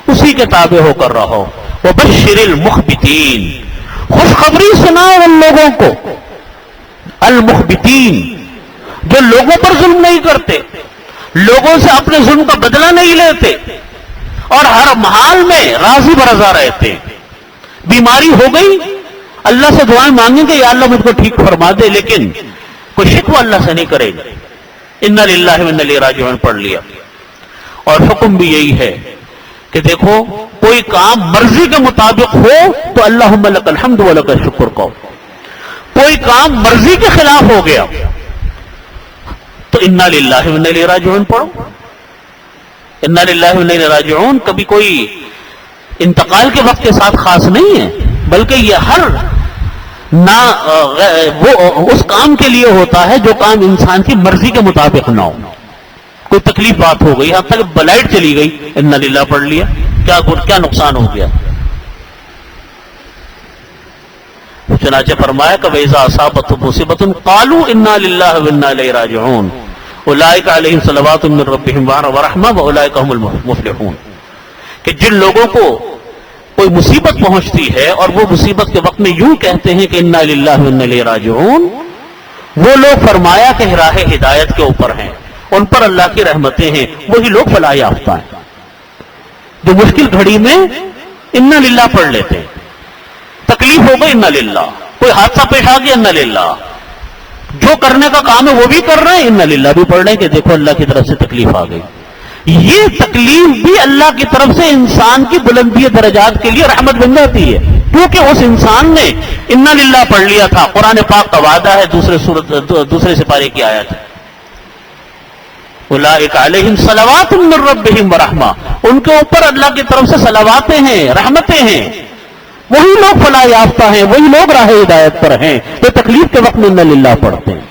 اسی کے تابع ہو کر رہو۔ وبشر المخبتین، خوشخبری سناؤ ان لوگوں کو، المخبتین، جو لوگوں پر ظلم نہیں کرتے، لوگوں سے اپنے ظلم کا بدلہ نہیں لیتے، اور ہر حال میں راضی برضا رہتے۔ بیماری ہو گئی، اللہ سے دعائیں مانگیں گے یا اللہ مجھ کو ٹھیک فرما دے، لیکن کوئی شکوہ اللہ سے نہیں کرے گا، انا للہ و انا الیہ راجعون پڑھ لیا۔ اور حکم بھی یہی ہے کہ دیکھو کوئی کام مرضی کے مطابق ہو تو اللہم لک الحمد و لک الشکر کہو، کوئی کام مرضی کے خلاف ہو گیا تو انا للہ و انا الیہ راجعون پڑھو۔ انا للہ و انا الیہ راجعون کبھی کوئی انتقال کے وقت کے ساتھ خاص نہیں ہے، بلکہ یہ ہر وہ اس کام کے لیے ہوتا ہے جو کام انسان کی مرضی کے مطابق نہ ہو۔ کوئی تکلیف بات ہو گئی، حتیٰ کہ لائٹ چلی گئی، انا للہ پڑھ لیا، کیا نقصان ہو گیا؟ چنانچہ فرمایا کہ وَإِذَا أَصَابَتْهُم مُّصِيبَةٌ قَالُوا إِنَّا لِلَّهِ وَإِنَّا إِلَيْهِ رَاجِعُونَ أُولَٰئِكَ عَلَيْهِمْ صَلَوَاتٌ مِّن رَّبِّهِمْ وَرَحْمَةٌ وَأُولَٰئِكَ هُمُ الْمُفْلِحُونَ، کہ جن لوگوں کو کوئی مصیبت پہنچتی ہے اور وہ مصیبت کے وقت میں یوں کہتے ہیں کہ انا للہ و انا الیہ راجعون، وہ لوگ فرمایا کہ راہ ہدایت کے اوپر ہیں، ان پر اللہ کی رحمتیں ہیں، وہی لوگ فلاح یافتہ ہیں جو مشکل گھڑی میں انا للہ پڑھ لیتے ہیں۔ تکلیف ہو گئی انا للہ، کوئی حادثہ پیش آ گیا انا للہ، جو کرنے کا کام ہے وہ بھی کر رہے ہیں، انا للہ بھی پڑھ رہے ہیں کہ دیکھو اللہ کی طرف سے تکلیف آ گئی۔ یہ تکلیف بھی اللہ کی طرف سے انسان کی بلندی درجات کے لیے رحمت بن جاتی ہے، کیونکہ اس انسان نے انا للہ پڑھ لیا تھا۔ قرآن پاک کا وعدہ ہے، دوسرے سپارے کی آیت ہے، اولئک علیہم صلوات من ربہم ورحمہ، ان کے اوپر اللہ کی طرف سے صلواتیں ہیں، رحمتیں ہیں، وہی لوگ فلاح یافتہ ہیں، وہی لوگ راہ ہدایت پر ہیں جو تکلیف کے وقت میں انا للہ پڑھتے ہیں۔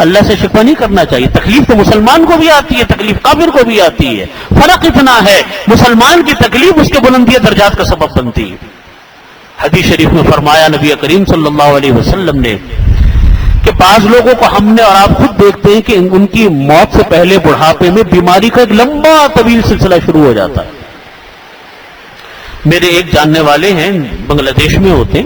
اللہ سے شکوہ نہیں کرنا چاہیے، تکلیف تو مسلمان کو بھی آتی ہے، تکلیف کافر کو بھی آتی ہے، فرق اتنا ہے مسلمان کی تکلیف اس کے بلندی درجات کا سبب بنتی ہے۔ حدیث شریف میں فرمایا نبی کریم صلی اللہ علیہ وسلم نے کہ بعض لوگوں کو ہم نے اور آپ خود دیکھتے ہیں کہ ان کی موت سے پہلے بڑھاپے میں بیماری کا ایک لمبا طویل سلسلہ شروع ہو جاتا ہے۔ میرے ایک جاننے والے ہیں، بنگلہ دیش میں ہوتے،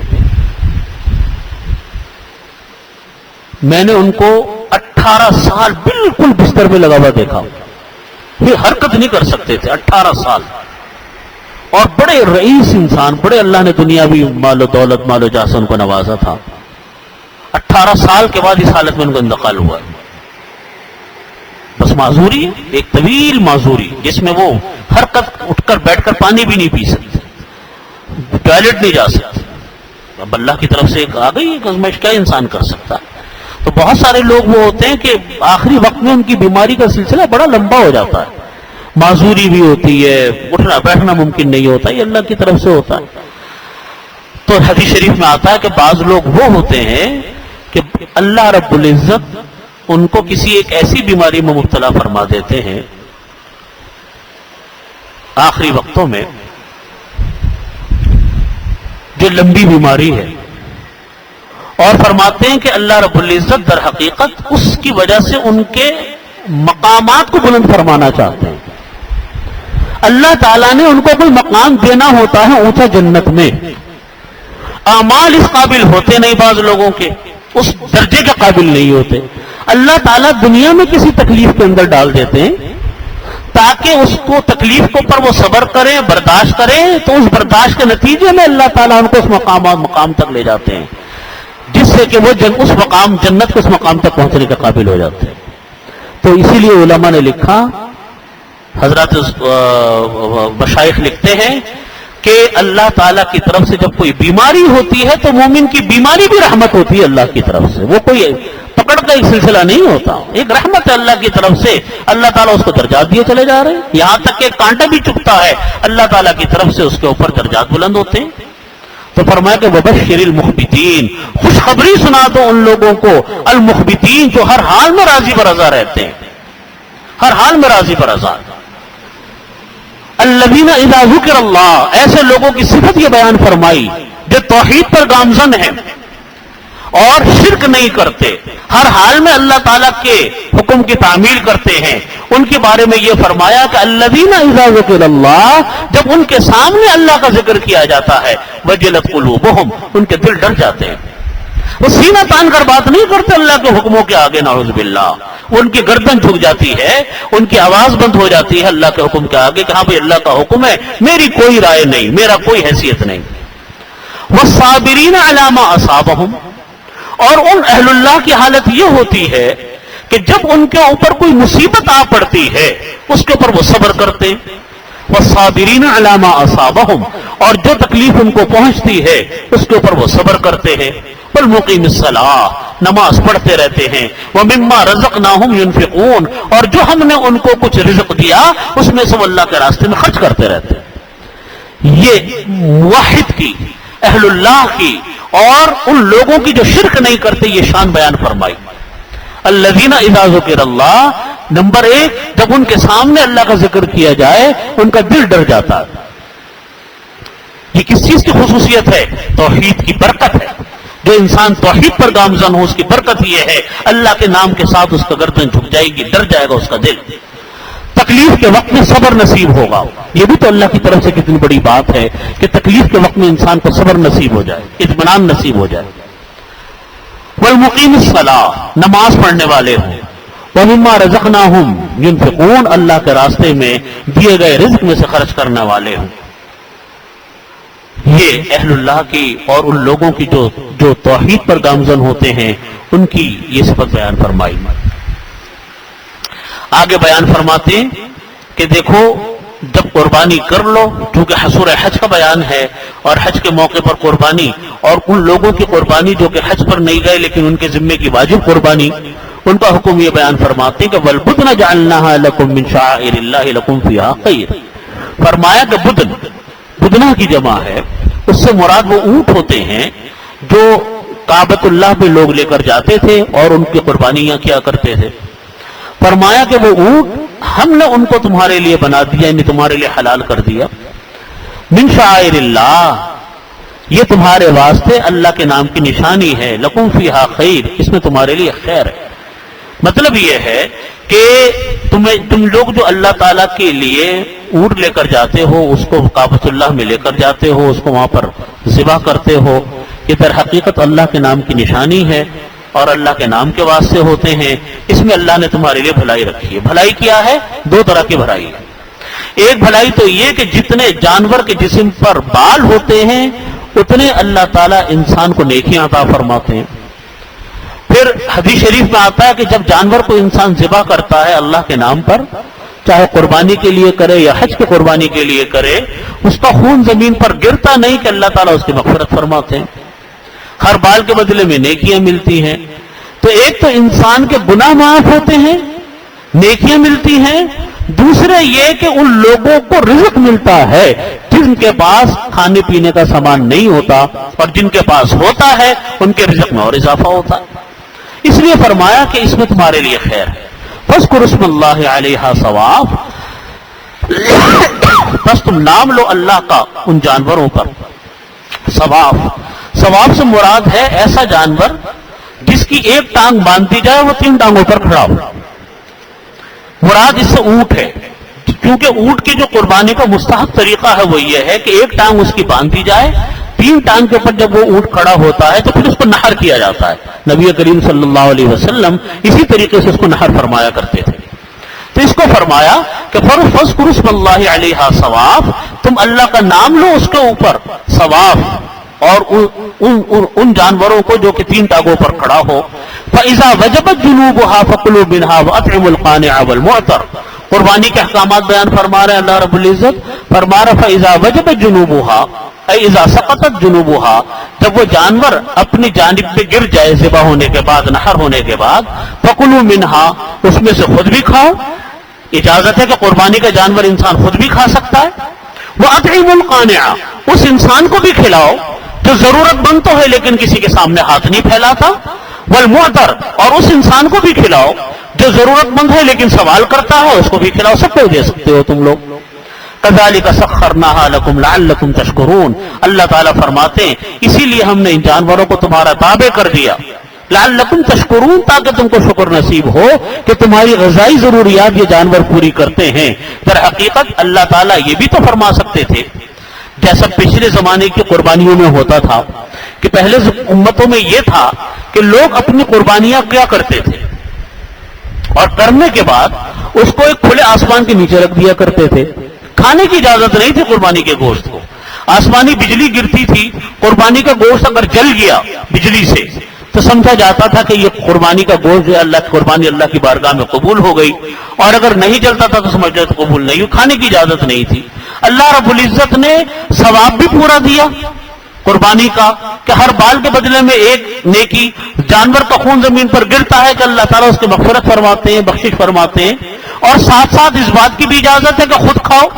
میں نے ان کو 18 سال بالکل بستر میں لگا ہوا دیکھا، یہ حرکت نہیں کر سکتے تھے 18 سال، اور بڑے رئیس انسان، بڑے اللہ نے دنیاوی مال و دولت مال و جاہ سے ان کو نوازا تھا۔ 18 سال کے بعد اس حالت میں ان کو انتقال ہوا، بس معذوری، ایک طویل معذوری جس میں وہ حرکت اٹھ کر بیٹھ کر پانی بھی نہیں پی سکتے، ٹوائلٹ نہیں جا سکتے۔ اب اللہ کی طرف سے ایک آ گئی ایک آزمائش، کیا انسان کر سکتا ہے؟ تو بہت سارے لوگ وہ ہوتے ہیں کہ آخری وقت میں ان کی بیماری کا سلسلہ بڑا لمبا ہو جاتا ہے، معذوری بھی ہوتی ہے، اٹھنا بیٹھنا ممکن نہیں ہوتا، یہ اللہ کی طرف سے ہوتا ہے۔ تو حدیث شریف میں آتا ہے کہ بعض لوگ وہ ہوتے ہیں کہ اللہ رب العزت ان کو کسی ایک ایسی بیماری میں مبتلا فرما دیتے ہیں آخری وقتوں میں جو لمبی بیماری ہے، اور فرماتے ہیں کہ اللہ رب العزت در حقیقت اس کی وجہ سے ان کے مقامات کو بلند فرمانا چاہتے ہیں۔ اللہ تعالیٰ نے ان کو کوئی مقام دینا ہوتا ہے اونچا جنت میں، اعمال اس قابل ہوتے نہیں، بعض لوگوں کے اس درجے کے قابل نہیں ہوتے، اللہ تعالیٰ دنیا میں کسی تکلیف کے اندر ڈال دیتے ہیں تاکہ اس کو تکلیف کے اوپر وہ صبر کریں، برداشت کریں، تو اس برداشت کے نتیجے میں اللہ تعالیٰ ان کو اس مقام تک لے جاتے ہیں، جس سے کہ وہ اس مقام جنت کے اس مقام تک پہنچنے کے قابل ہو جاتے ہیں۔ تو اسی لیے علماء نے لکھا، حضرات مشائخ لکھتے ہیں کہ اللہ تعالیٰ کی طرف سے جب کوئی بیماری ہوتی ہے تو مومن کی بیماری بھی رحمت ہوتی ہے اللہ کی طرف سے، وہ کوئی پکڑ کا ایک سلسلہ نہیں ہوتا، ایک رحمت ہے اللہ کی طرف سے، اللہ تعالیٰ اس کو درجات دیے چلے جا رہے ہیں، یہاں تک کہ کانٹا بھی چکتا ہے اللہ تعالیٰ کی طرف سے اس کے اوپر درجات بلند ہوتے ہیں۔ تو فرمایا کہ وبشر المخبتین، خوشخبری سنا دو ان لوگوں کو، المخبتین جو ہر حال میں راضی برضا رہتے ہیں، ہر حال میں راضی برضا. الذین اذا ذکر اللہ، ایسے لوگوں کی صفت یہ بیان فرمائی جو توحید پر گامزن ہیں اور شرک نہیں کرتے، ہر حال میں اللہ تعالیٰ کے حکم کی تعمیل کرتے ہیں. ان کے بارے میں یہ فرمایا کہ الذین اذا ذکر اللہ، جب ان کے سامنے اللہ کا ذکر کیا جاتا ہے، وجلت قلوبہم، ان کے دل ڈر جاتے ہیں. وہ سینہ تان کر بات نہیں کرتے اللہ کے حکموں کے آگے، نعوذ باللہ. ان کی گردن جھک جاتی ہے، ان کی آواز بند ہو جاتی ہے اللہ کے حکم کے آگے کہ ہاں بھائی اللہ کا حکم ہے، میری کوئی رائے نہیں، میرا کوئی حیثیت نہیں. والصابرین علی ما اصابہم، اور ان اہل اللہ کی حالت یہ ہوتی ہے کہ جب ان کے اوپر کوئی مصیبت آ پڑتی ہے اس کے اوپر وہ صبر کرتے. والصابرین علی ما اصابہم، اور جو تکلیف ان کو پہنچتی ہے اس کے اوپر وہ صبر کرتے ہیں. والمقیم الصلاۃ، نماز پڑھتے رہتے ہیں. ومما رزقناہم ينفقون، اور جو ہم نے ان کو کچھ رزق دیا اس میں سے وہ اللہ کے راستے میں خرچ کرتے رہتے ہیں. یہ موحد کی، اہل اللہ کی اور ان لوگوں کی جو شرک نہیں کرتے یہ شان بیان فرمائی. الذین اذا ذکر اللہ، نمبر 1، جب ان کے سامنے اللہ کا ذکر کیا جائے ان کا دل ڈر جاتا ہے. یہ کس چیز کی خصوصیت ہے؟ توحید کی برکت ہے. جو انسان توحید پر گامزن ہو اس کی برکت یہ ہے اللہ کے نام کے ساتھ اس کا گردن جھک جائے گی، ڈر جائے گا اس کا دل. تکلیف کے وقت میں صبر نصیب ہوگا. یہ بھی تو اللہ کی طرف سے کتنی بڑی بات ہے کہ تکلیف کے وقت میں انسان کو صبر نصیب ہو جائے، اطمینان نصیب ہو جائے. والمقیم الصلاۃ، نماز پڑھنے والے ہوں. ومما رزقناہم ينفقون، اللہ کے راستے میں دیے گئے رزق میں سے خرچ کرنے والے ہوں. یہ اہل اللہ کی اور ان لوگوں کی جو توحید پر گامزن ہوتے ہیں ان کی یہ صفت بیان فرمائی. آگے بیان فرماتے ہیں کہ دیکھو جب قربانی کر لو، چونکہ سورہ حج کا بیان ہے اور حج کے موقع پر قربانی، اور ان لوگوں کی قربانی جو کہ حج پر نہیں گئے لیکن ان کے ذمے کی واجب قربانی، ان کا حکم یہ بیان فرماتے ہیں کہ وَالْبُدْنَ جَعَلْنَاهَا لَكُم مِّن شَعَائِرِ اللَّهِ لَكُم فِيهَا خَيْرٌ. فرمایا کہ بدنا کی جمع ہے، اس سے مراد وہ اونٹ ہوتے ہیں جو کعبۃ اللہ پہ لوگ لے کر جاتے تھے اور ان کی قربانیاں کیا کرتے تھے. فرمایا کہ وہ اونٹ ہم نے ان کو تمہارے لیے بنا دیا، یعنی تمہارے لیے حلال کر دیا. من شعائر اللہ، یہ تمہارے واسطے اللہ کے نام کی نشانی ہے. لکم فیہا خیر، اس میں تمہارے لیے خیر ہے. مطلب یہ ہے کہ تم لوگ جو اللہ تعالیٰ کے لیے اونٹ لے کر جاتے ہو، اس کو کعبۃ اللہ میں لے کر جاتے ہو، اس کو وہاں پر ذبح کرتے ہو، یہ در حقیقت اللہ کے نام کی نشانی ہے اور اللہ کے نام کے واسطے ہوتے ہیں. اس میں اللہ نے تمہارے لیے بھلائی رکھی ہے. بھلائی کیا ہے؟ 2 طرح کی بھلائی ہے. ایک بھلائی تو یہ کہ جتنے جانور کے جسم پر بال ہوتے ہیں اتنے اللہ تعالیٰ انسان کو نیکیاں عطا فرماتے ہیں. پھر حدیث شریف میں آتا ہے کہ جب جانور کو انسان ذبح کرتا ہے اللہ کے نام پر، چاہے قربانی کے لیے کرے یا حج کی قربانی کے لیے کرے، اس کا خون زمین پر گرتا نہیں کہ اللہ تعالیٰ اس کی مغفرت فرماتے ہیں. ہر بال کے بدلے میں نیکیاں ملتی ہیں. تو ایک تو انسان کے گناہ معاف ہوتے ہیں، نیکیاں ملتی ہیں. دوسرے یہ کہ ان لوگوں کو رزق ملتا ہے جن کے پاس کھانے پینے کا سامان نہیں ہوتا، اور جن کے پاس ہوتا ہے ان کے رزق میں اور اضافہ ہوتا ہے. اس لیے فرمایا کہ اس میں تمہارے لیے خیر ہے. فاذکروا اسم اللہ علیہا ثواب، بس تم نام لو اللہ کا ان جانوروں پر. ثواب سے مراد ہے ایسا جانور جس کی ایک ٹانگ باندھ دی جائے وہ 3 ٹانگوں پر کھڑا ہو. مراد اس سے اونٹ ہے، کیونکہ اونٹ کی جو قربانی کا مستحب طریقہ ہے وہ یہ ہے کہ ایک ٹانگ اس کی باندھ دی جائے، 3 ٹانگ کے اوپر جب وہ اونٹ کھڑا ہوتا ہے تو پھر اس کو نہر کیا جاتا ہے. نبی کریم صلی اللہ علیہ وسلم اسی طریقے سے اس کو نہر فرمایا کرتے تھے. تو اس کو فرمایا کہ فاذکروا اسم اللہ علیہا ثواب، تم اللہ کا نام لو اس کے اوپر ثواب، اور ان جانوروں کو جو کہ 3 ٹانگوں پر کھڑا ہو. فَإِذَا وَجَبَتْ جُنُوبُهَا فَكُلُوا مِنْهَا وَأَطْعِمُوا الْقَانِعَ وَالْمُعْتَرَ. قربانی کے احکامات بیان فرما رہے ہیں اللہ رب العزت. فرما رہا فَإِذَا وَجَبَتْ جُنُوبُهَا اے اذا سقطت جنوبها، جب وہ جانور اپنی جانب پہ گر جائے ذبح ہونے کے بعد، نحر ہونے کے بعد، فَكُلُوا مِنْهَا، اس میں سے خود بھی کھاؤ. اجازت ہے کہ قربانی کا جانور انسان خود بھی کھا سکتا ہے. وَأَطْعِمُوا الْقَانِعَ، اس انسان کو بھی کھلاؤ جو ضرورت مند تو ہے لیکن کسی کے سامنے ہاتھ نہیں پھیلاتا. وَالْمُعْتَرَ، اور اس انسان کو بھی کھلاؤ جو ضرورت مند ہے لیکن سوال کرتا ہے اس کو بھی کھلاؤ، سب کو دے سکتے ہو تم لوگ. کذالک سخرناها لکم لعلکم تشکرون. اللہ تعالیٰ فرماتے ہیں اسی لیے ہم نے ان جانوروں کو تمہارا تابع کر دیا، لعلکم تشکرون، تاکہ تم کو شکر نصیب ہو کہ تمہاری غذائی ضروریات یہ جانور پوری کرتے ہیں. در حقیقت اللہ تعالیٰ یہ بھی تو فرما سکتے تھے، جیسا پچھلے زمانے کی قربانیوں میں ہوتا تھا کہ پہلے امتوں میں یہ تھا کہ لوگ اپنی قربانیاں کیا کرتے تھے اور کرنے کے بعد اس کو ایک کھلے آسمان کے نیچے رکھ دیا کرتے تھے. کھانے کی اجازت نہیں تھی قربانی کے گوشت کو، آسمانی بجلی گرتی تھی، قربانی کا گوشت اگر جل گیا بجلی سے تو سمجھا جاتا تھا کہ یہ قربانی کا گوشت جو اللہ کی قربانی اللہ کی بارگاہ میں قبول ہو گئی، اور اگر نہیں جلتا تھا تو سمجھا تو قبول نہیں ہوئی، کھانے کی اجازت نہیں تھی. اللہ رب العزت نے ثواب بھی پورا دیا قربانی کا کہ ہر بال کے بدلے میں ایک نیکی، جانور کا خون زمین پر گرتا ہے کہ اللہ تعالیٰ اس کی مغفرت فرماتے ہیں، بخشش فرماتے ہیں، اور ساتھ ساتھ اس بات کی بھی اجازت ہے کہ خود کھاؤ،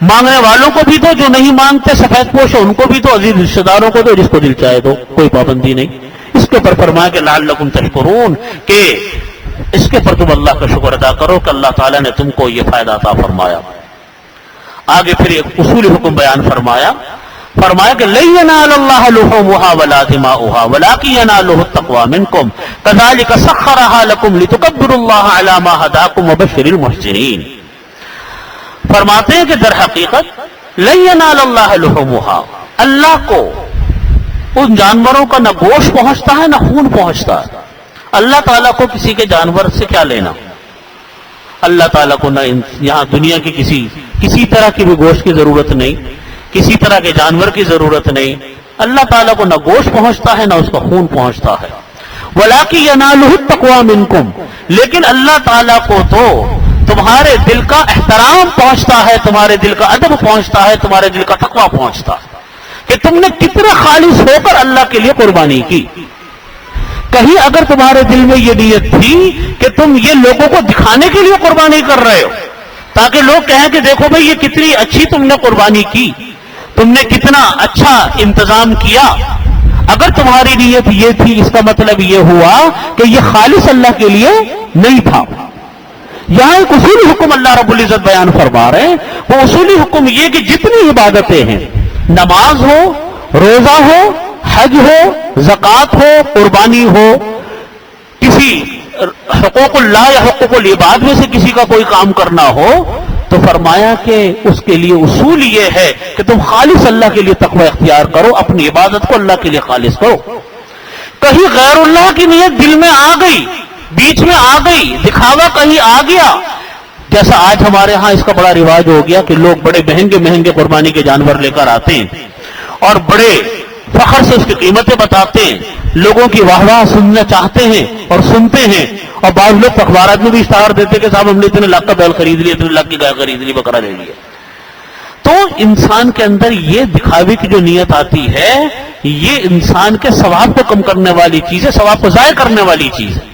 مانگنے والوں کو بھی دو، جو نہیں مانگتے سفید پوش ان کو بھی دو، عزیز رشتہ داروں کو دو، جس کو دل چاہے دو، کوئی پابندی نہیں. اس کے اوپر فرمایا کہ لعلکم تشکرون، کہ اس کے اوپر تم اللہ کا شکر ادا کرو کہ اللہ تعالیٰ نے تم کو یہ فائدہ عطا فرمایا. آگے پھر ایک اصولی حکم بیان فرمایا کہ لن ينال الله لحومها ولا دماؤها ولكن يناله التقوى منكم كذلك سخرها لكم لتكبروا الله على ما هداكم وبشر المحسنين. فرماتے ہیں کہ در حقیقت لن ينال الله لحومها، اللہ کو ان جانوروں کا نہ گوشت پہنچتا ہے نہ خون پہنچتا ہے. اللہ تعالیٰ کو کسی کے جانور سے کیا لینا؟ اللہ تعالیٰ کو نہ یہاں دنیا کی کسی طرح کی بھی گوشت کی ضرورت نہیں، کسی طرح کے جانور کی ضرورت نہیں. اللہ تعالیٰ کو نہ گوشت پہنچتا ہے نہ اس کا خون پہنچتا ہے. وَلَٰكِن يَنَالُهُ التَّقْوَىٰ مِنكُمْ، لیکن اللہ تعالیٰ کو تو تمہارے دل کا احترام پہنچتا ہے، تمہارے دل کا ادب پہنچتا ہے، تمہارے دل کا تقویٰ پہنچتا ہے کہ تم نے کتنا خالص ہو کر اللہ کے لیے قربانی کی. کہیں اگر تمہارے دل میں یہ نیت تھی کہ تم یہ لوگوں کو دکھانے کے لیے قربانی کر رہے ہو تاکہ لوگ کہیں کہ دیکھو بھئی یہ کتنی اچھی تم نے قربانی کی، تم نے کتنا اچھا انتظام کیا، اگر تمہاری نیت یہ تھی اس کا مطلب یہ ہوا کہ یہ خالص اللہ کے لیے نہیں تھا. یہاں ایک اصولی حکم اللہ رب العزت بیان فرما رہے ہیں، وہ اصولی حکم یہ کہ جتنی عبادتیں ہیں، نماز ہو، روزہ ہو، حج ہو، زکوٰۃ ہو، قربانی ہو، کسی حقوق اللہ یا حقوق العباد میں سے کسی کا کوئی کام کرنا ہو، تو فرمایا کہ اس کے لیے اصول یہ ہے کہ تم خالص اللہ کے لیے تقوی اختیار کرو، اپنی عبادت کو اللہ کے لیے خالص کرو. کہیں غیر اللہ کی نیت دل میں آ گئی، بیچ میں آ گئی، دکھاوا کہیں آ گیا، جیسا آج ہمارے ہاں اس کا بڑا رواج ہو گیا کہ لوگ بڑے مہنگے مہنگے قربانی کے جانور لے کر آتے ہیں اور بڑے فخر سے اس کی قیمتیں بتاتے ہیں، لوگوں کی واہ واہ سننا چاہتے ہیں اور سنتے ہیں، اور بعض لوگ اخبارات میں بھی اشتہار دیتے کہ صاحب ہم نے اتنے لاکھ کا بیل خرید لیا، اتنے لاکھ کی گائے خرید لی، بکرا لے لیا. تو انسان کے اندر یہ دکھاوے کی جو نیت آتی ہے یہ انسان کے ثواب کو کم کرنے والی چیز ہے، ثواب کو ضائع کرنے والی چیز ہے.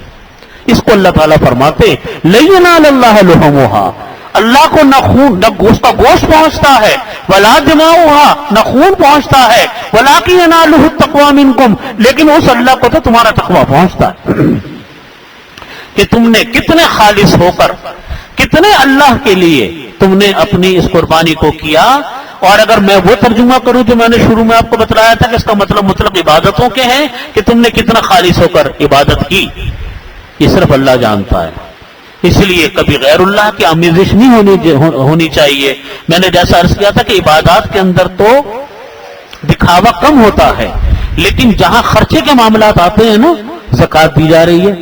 اس کو اللہ تعالیٰ فرماتے لن ينال الله لحومها، اللہ کو نہ خون نہ گوشت کا گوشت پہنچتا ہے، ولا دماؤها، نہ خون پہنچتا ہے، ولكن يناله التقوى منكم، لیکن اس اللہ کو تو تمہارا تقویٰ پہنچتا ہے کہ تم نے کتنے خالص ہو کر، کتنے اللہ کے لیے تم نے اپنی اس قربانی کو کیا. اور اگر میں وہ ترجمہ کروں جو میں نے شروع میں آپ کو بتلایا تھا کہ اس کا مطلب عبادتوں کے ہیں کہ تم نے کتنا خالص ہو کر عبادت کی، یہ صرف اللہ جانتا ہے. اس لیے کبھی غیر اللہ کی آمیزش نہیں ہونی چاہیے. میں نے جیسا عرض کیا تھا کہ عبادات کے اندر تو دکھاوا کم ہوتا ہے، لیکن جہاں خرچے کے معاملات آتے ہیں نا، زکوٰۃ دی جا رہی ہے،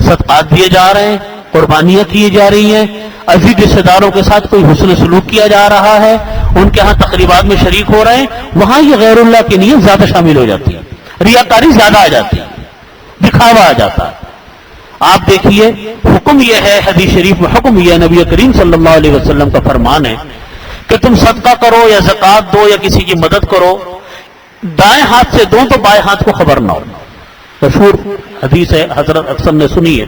صدقات دیے جا رہے ہیں، قربانیاں کی جا رہی ہیں، عزیز رشتہ داروں کے ساتھ کوئی حسن سلوک کیا جا رہا ہے، ان کے ہاں تقریبات میں شریک ہو رہے ہیں، وہاں یہ غیر اللہ کی نیت زیادہ شامل ہو جاتی ہے، ریاکاری زیادہ آ جاتی ہے، دکھاوا آ جاتا ہے. آپ دیکھیے حکم یہ ہے، حدیث شریف میں حکم یہ ہے، نبی کریم صلی اللہ علیہ وسلم کا فرمان ہے کہ تم صدقہ کرو یا زکوٰۃ دو یا کسی کی مدد کرو، دائیں ہاتھ سے دو تو بائیں ہاتھ کو خبر نہ ہو. مشہور حدیث ہے، حضرت اکثر نے سنی ہے،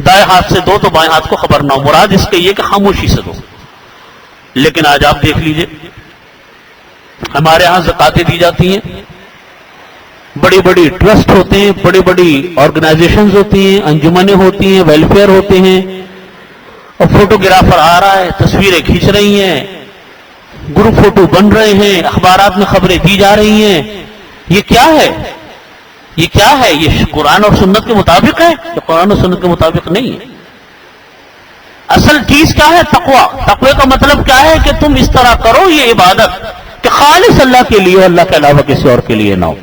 دائیں ہاتھ سے دو تو بائیں ہاتھ کو خبر نہ ہو. مراد اس کے یہ کہ خاموشی سے دو. لیکن آج آپ دیکھ لیجئے ہمارے ہاں زکاتیں دی جاتی ہیں، بڑی بڑی ٹرسٹ ہوتے ہیں، بڑی بڑی آرگنائزیشنز ہوتی ہیں، انجمنیں ہوتی ہیں، ویلفیئر ہوتے ہیں، اور فوٹوگرافر آ رہا ہے، تصویریں کھینچ رہی ہیں، گروپ فوٹو بن رہے ہیں، اخبارات میں خبریں دی جا رہی ہیں. یہ کیا ہے؟ یہ کیا ہے؟ یہ قرآن اور سنت کے مطابق ہے؟ یہ قرآن اور سنت کے مطابق نہیں ہے. اصل چیز کیا ہے؟ تقوی. تقوی کا مطلب کیا ہے؟ کہ تم اس طرح کرو یہ عبادت کہ خالص اللہ کے لیے، اللہ کے علاوہ کسی اور کے لیے نہ ہو.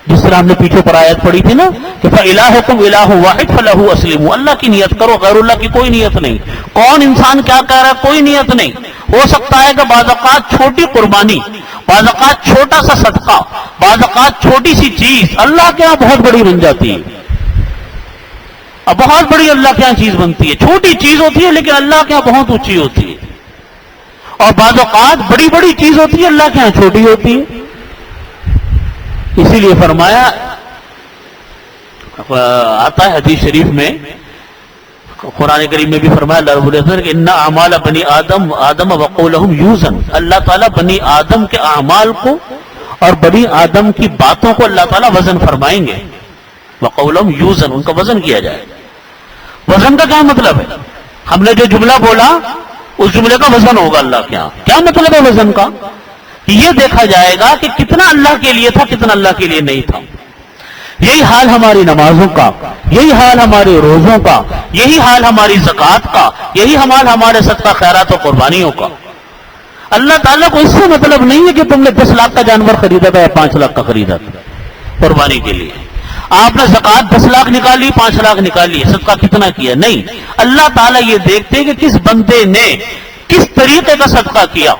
جس طرح ہم نے پیچھے پر آیت پڑھی تھی نا کہ فَإِلَٰهُكُمْ إِلَٰهٌ وَاحِدٌ فَلَهُ أَسْلِمُوا. اللہ کی نیت کرو، غیر اللہ کی کوئی نیت نہیں. کون انسان کیا کہہ رہا ہے؟ کوئی نیت نہیں. ہو سکتا ہے کہ بعض اوقات چھوٹی قربانی، بعض اوقات چھوٹا سا صدقہ، بعض اوقات چھوٹی سی چیز اللہ کے ہاں بہت بڑی بن جاتی ہے. اب بہت بڑی اللہ کے ہاں چیز بنتی ہے. چھوٹی چیز ہوتی ہے لیکن اللہ کے ہاں بہت اونچی ہوتی ہے. اور بعض اوقات بڑی بڑی چیز ہوتی ہے، اللہ کے ہاں چھوٹی ہوتی ہے. اسی لیے فرمایا، آتا ہے حدیث شریف میں، قرآن کریم میں بھی فرمایا اللہ رب العزت کہ ان اعمال بنی آدم وقولہم یوزن. اللہ تعالیٰ بنی آدم کے اعمال کو اور بنی آدم کی باتوں کو اللہ تعالیٰ وزن فرمائیں گے. وقولہم یوزن، ان کا وزن کیا جائے. وزن کا کیا مطلب ہے؟ ہم نے جو جملہ بولا اس جملے کا وزن ہوگا اللہ کے یہاں. کیا مطلب ہے وزن کا؟ یہ دیکھا جائے گا کہ کتنا اللہ کے لیے تھا، کتنا اللہ کے لیے نہیں تھا. یہی حال ہماری نمازوں کا، یہی حال ہمارے روزوں کا، یہی حال ہماری زکوٰۃ کا، یہی حال ہمارے صدقہ خیرات و قربانیوں کا. اللہ تعالیٰ کو اس سے مطلب نہیں ہے کہ تم نے 10 لاکھ کا جانور خریدا تھا یا 5 لاکھ کا خریدا تھا قربانی کے لیے. آپ نے زکوٰۃ 10 لاکھ نکالی، 5 لاکھ نکالی، صدقہ کتنا کیا؟ نہیں. اللہ تعالیٰ یہ دیکھتے کہ کس بندے نے کس طریقے کا صدقہ کیا،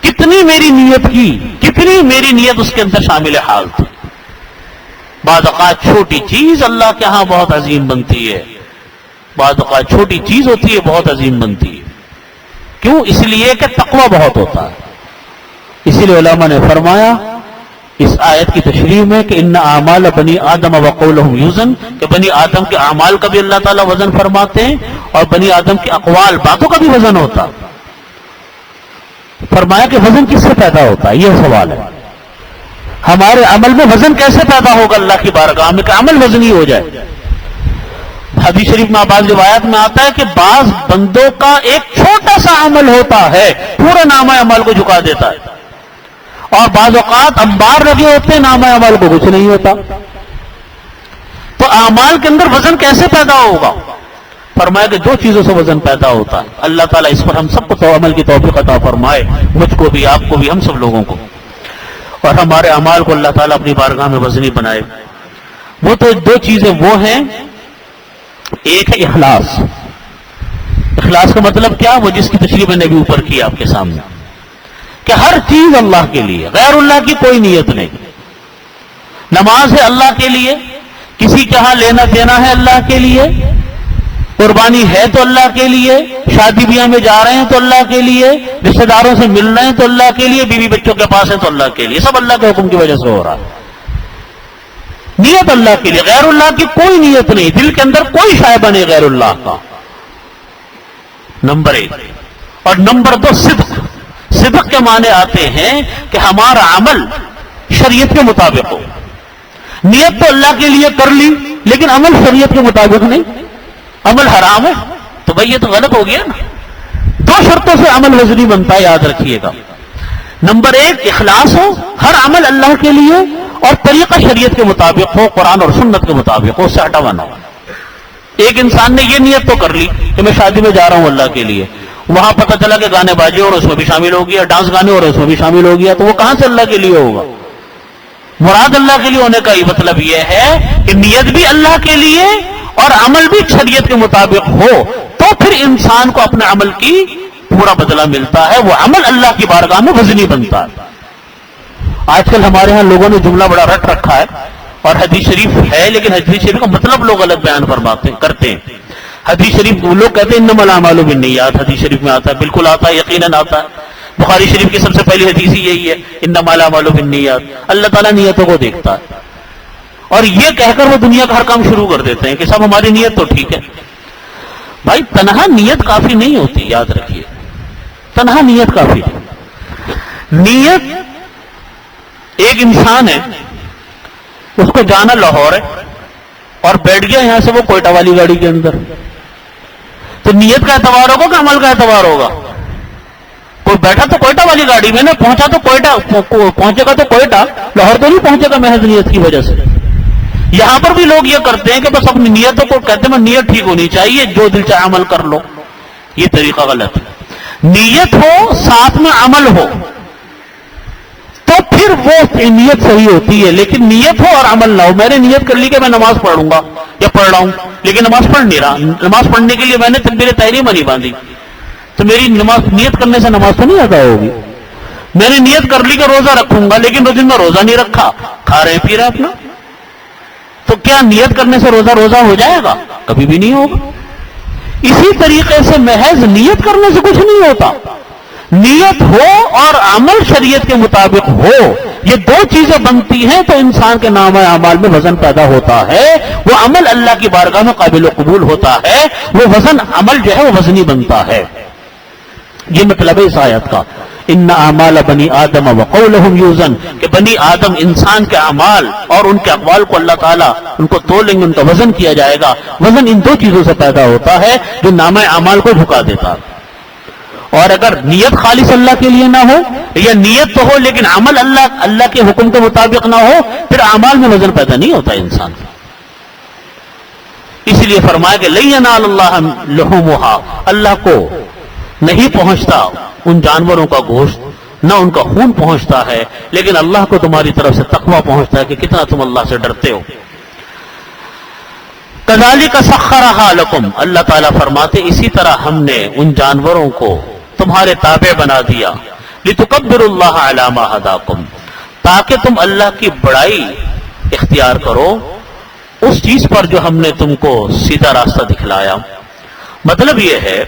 کتنی میری نیت کی، کتنی میری نیت اس کے اندر شامل حال تھی. بعض اوقات چھوٹی چیز اللہ کے ہاں بہت عظیم بنتی ہے، بعض اوقات چھوٹی چیز ہوتی ہے بہت عظیم بنتی ہے. کیوں؟ اس لیے کہ تقوی بہت ہوتا ہے. اسی لیے علماء نے فرمایا اس آیت کی تشریح میں کہ ان اعمال بنی آدم وقولہم یوزن، کہ بنی آدم کے اعمال کا بھی اللہ تعالیٰ وزن فرماتے ہیں اور بنی آدم کے اقوال، باتوں کا بھی وزن ہوتا. فرمایا کہ وزن کس سے پیدا ہوتا ہے؟ یہ سوال ہے. ہمارے عمل میں وزن کیسے پیدا ہوگا اللہ کی بارگاہ میں کہ عمل وزنی ہو جائے؟ حدیث شریف میں بعض روایات میں آتا ہے کہ بعض بندوں کا ایک چھوٹا سا عمل ہوتا ہے پورا نامہ عمل کو جھکا دیتا ہے، اور بعض اوقات انبار لگے ہوتے ہیں نامہ عمل کو کچھ نہیں ہوتا. تو اعمال کے اندر وزن کیسے پیدا ہوگا؟ فرمایا کہ 2 چیزوں سے وزن پیدا ہوتا ہے. اللہ تعالیٰ اس پر ہم سب کو عمل کی توفیق عطا فرمائے، مجھ کو بھی، آپ کو بھی، ہم سب لوگوں کو، اور ہمارے اعمال کو اللہ تعالیٰ اپنی بارگاہ میں وزنی بنائے. وہ تو 2 چیزیں وہ ہیں، ایک ہے اخلاص. اخلاص کا مطلب کیا؟ وہ جس کی تشریح میں نے بھی اوپر کی آپ کے سامنے، کہ ہر چیز اللہ کے لیے، غیر اللہ کی کوئی نیت نہیں. نماز ہے اللہ کے لیے، کسی کے ہاں لینا دینا ہے اللہ کے لیے، قربانی ہے تو اللہ کے لیے، شادی بیاہ میں جا رہے ہیں تو اللہ کے لیے، رشتہ داروں سے مل رہے ہیں تو اللہ کے لیے، بیوی بچوں کے پاس ہیں تو اللہ کے لیے. سب اللہ کے حکم کی وجہ سے ہو رہا ہے. نیت اللہ کے لیے، غیر اللہ کی کوئی نیت نہیں. دل کے اندر کوئی شائبہ نہیں غیر اللہ کا. نمبر 1. اور نمبر 2 صدق. صدق کے معنی آتے ہیں کہ ہمارا عمل شریعت کے مطابق ہو. نیت تو اللہ کے لیے کر لی لیکن عمل شریعت کے مطابق نہیں، عمل حرام ہے تو بھئی یہ تو غلط ہو گیا نا. 2 شرطوں سے عمل وزنی بنتا ہے، یاد رکھیے گا. نمبر 1 اخلاص ہو، ہر عمل اللہ کے لیے اور طریقہ شریعت کے مطابق ہو، قرآن اور سنت کے مطابق ہو، اس سے ہٹا ہوا نہ ہو. ایک انسان نے یہ نیت تو کر لی کہ میں شادی میں جا رہا ہوں اللہ کے لیے، وہاں پتہ چلا کہ گانے بازی اور اس میں بھی شامل ہو گیا، ڈانس گانے اور اس میں بھی شامل ہو گیا، تو وہ کہاں سے اللہ کے لیے ہوگا؟ مراد اللہ کے لیے ہونے کا یہ مطلب یہ ہے کہ نیت بھی اللہ کے لیے اور عمل بھی شریعت کے مطابق ہو، تو پھر انسان کو اپنے عمل کی پورا بدلہ ملتا ہے، وہ عمل اللہ کی بارگاہ میں وزنی بنتا ہے. آج کل ہمارے ہاں لوگوں نے جملہ بڑا رٹ رکھا ہے، اور حدیث شریف ہے لیکن حدیث شریف کا مطلب لوگ الگ بیان فرماتے کرتے ہیں. حدیث شریف لوگ کہتے ہیں انما الاعمال بالنیات، حدیث شریف میں آتا ہے، بالکل آتا ہے، یقیناً آتا ہے. بخاری شریف کی سب سے پہلی حدیث ہی یہی ہے، انما الاعمال بالنیات. اللہ تعالیٰ نیتوں کو دیکھتا ہے، اور یہ کہہ کر وہ دنیا کا ہر کام شروع کر دیتے ہیں کہ سب ہماری نیت تو ٹھیک ہے. بھائی تنہا نیت کافی نہیں ہوتی، یاد رکھیے، تنہا نیت کافی نہیں. نیت ایک انسان ہے، اس کو جانا لاہور ہے اور بیٹھ گیا یہاں سے وہ کوئٹہ والی گاڑی کے اندر، تو نیت کا اعتبار ہوگا کہ عمل کا اعتبار ہوگا؟ کوئی بیٹھا تو کوئٹہ والی گاڑی میں نے پہنچا تو کوئٹہ پہنچے گا، تو کوئٹہ لاہور تو نہیں پہنچے گا محض نیت کی وجہ سے۔ یہاں پر بھی لوگ یہ کرتے ہیں کہ بس اپنی نیتوں کو کہتے ہیں نیت ٹھیک ہونی چاہیے، جو دل چاہے عمل کر لو، یہ طریقہ غلط ہے۔ نیت ہو ساتھ میں عمل ہو تو پھر وہ نیت صحیح ہوتی ہے، لیکن نیت ہو اور عمل نہ ہو۔ میں نے نیت کر لی کہ میں نماز پڑھوں گا یا پڑھ رہا ہوں، لیکن نماز پڑھ نہیں رہا، نماز پڑھنے کے لیے میں نے تکبیر تحریمہ نہیں باندھی، تو میری نماز، نیت کرنے سے نماز تو نہیں ادا ہوگی۔ میں نے نیت کر لی کہ روزہ رکھوں گا، لیکن اس دن میں روزہ نہیں رکھا، کھا رہے پی رہے اپنا، تو کیا نیت کرنے سے روزہ ہو جائے گا؟ کبھی بھی نہیں ہوگا۔ اسی طریقے سے محض نیت کرنے سے کچھ نہیں ہوتا، نیت ہو اور عمل شریعت کے مطابق ہو، یہ دو چیزیں بنتی ہیں تو انسان کے نام اعمال میں وزن پیدا ہوتا ہے، وہ عمل اللہ کی بارگاہ میں قابل و قبول ہوتا ہے، وہ وزن عمل جو ہے وہ وزنی بنتا ہے۔ یہ مطلب ہے اس آیت کا، ان اعمال بنی آدم وقولہم یوزن، کہ بنی آدم انسان کے اعمال اور ان کے اقوال کو اللہ تعالیٰ ان کو تولیں گے، ان کا وزن کیا جائے گا۔ وزن ان دو چیزوں سے پیدا ہوتا ہے جو نامہ اعمال کو جھکا دیتا ہے۔ اور اگر نیت خالص اللہ کے لیے نہ ہو، یا نیت تو ہو لیکن عمل اللہ کے حکم کے مطابق نہ ہو، پھر اعمال میں وزن پیدا نہیں ہوتا انسان کا۔ اس لیے فرمایا کہ لن ینال اللہ لحومھا، اللہ کو نہیں پہنچتا ان جانوروں کا گوشت، نہ ان کا خون پہنچتا ہے، لیکن اللہ کو تمہاری طرف سے تقویٰ پہنچتا ہے کہ کتنا تم اللہ سے ڈرتے ہو۔ کذالک سخرھا لکم، اللہ تعالیٰ فرماتے اسی طرح ہم نے ان جانوروں کو تمہارے تابع بنا دیا، لتکبروا اللہ علی ما ھداکم، تاکہ تم اللہ کی بڑائی اختیار کرو اس چیز پر جو ہم نے تم کو سیدھا راستہ دکھلایا۔ مطلب یہ ہے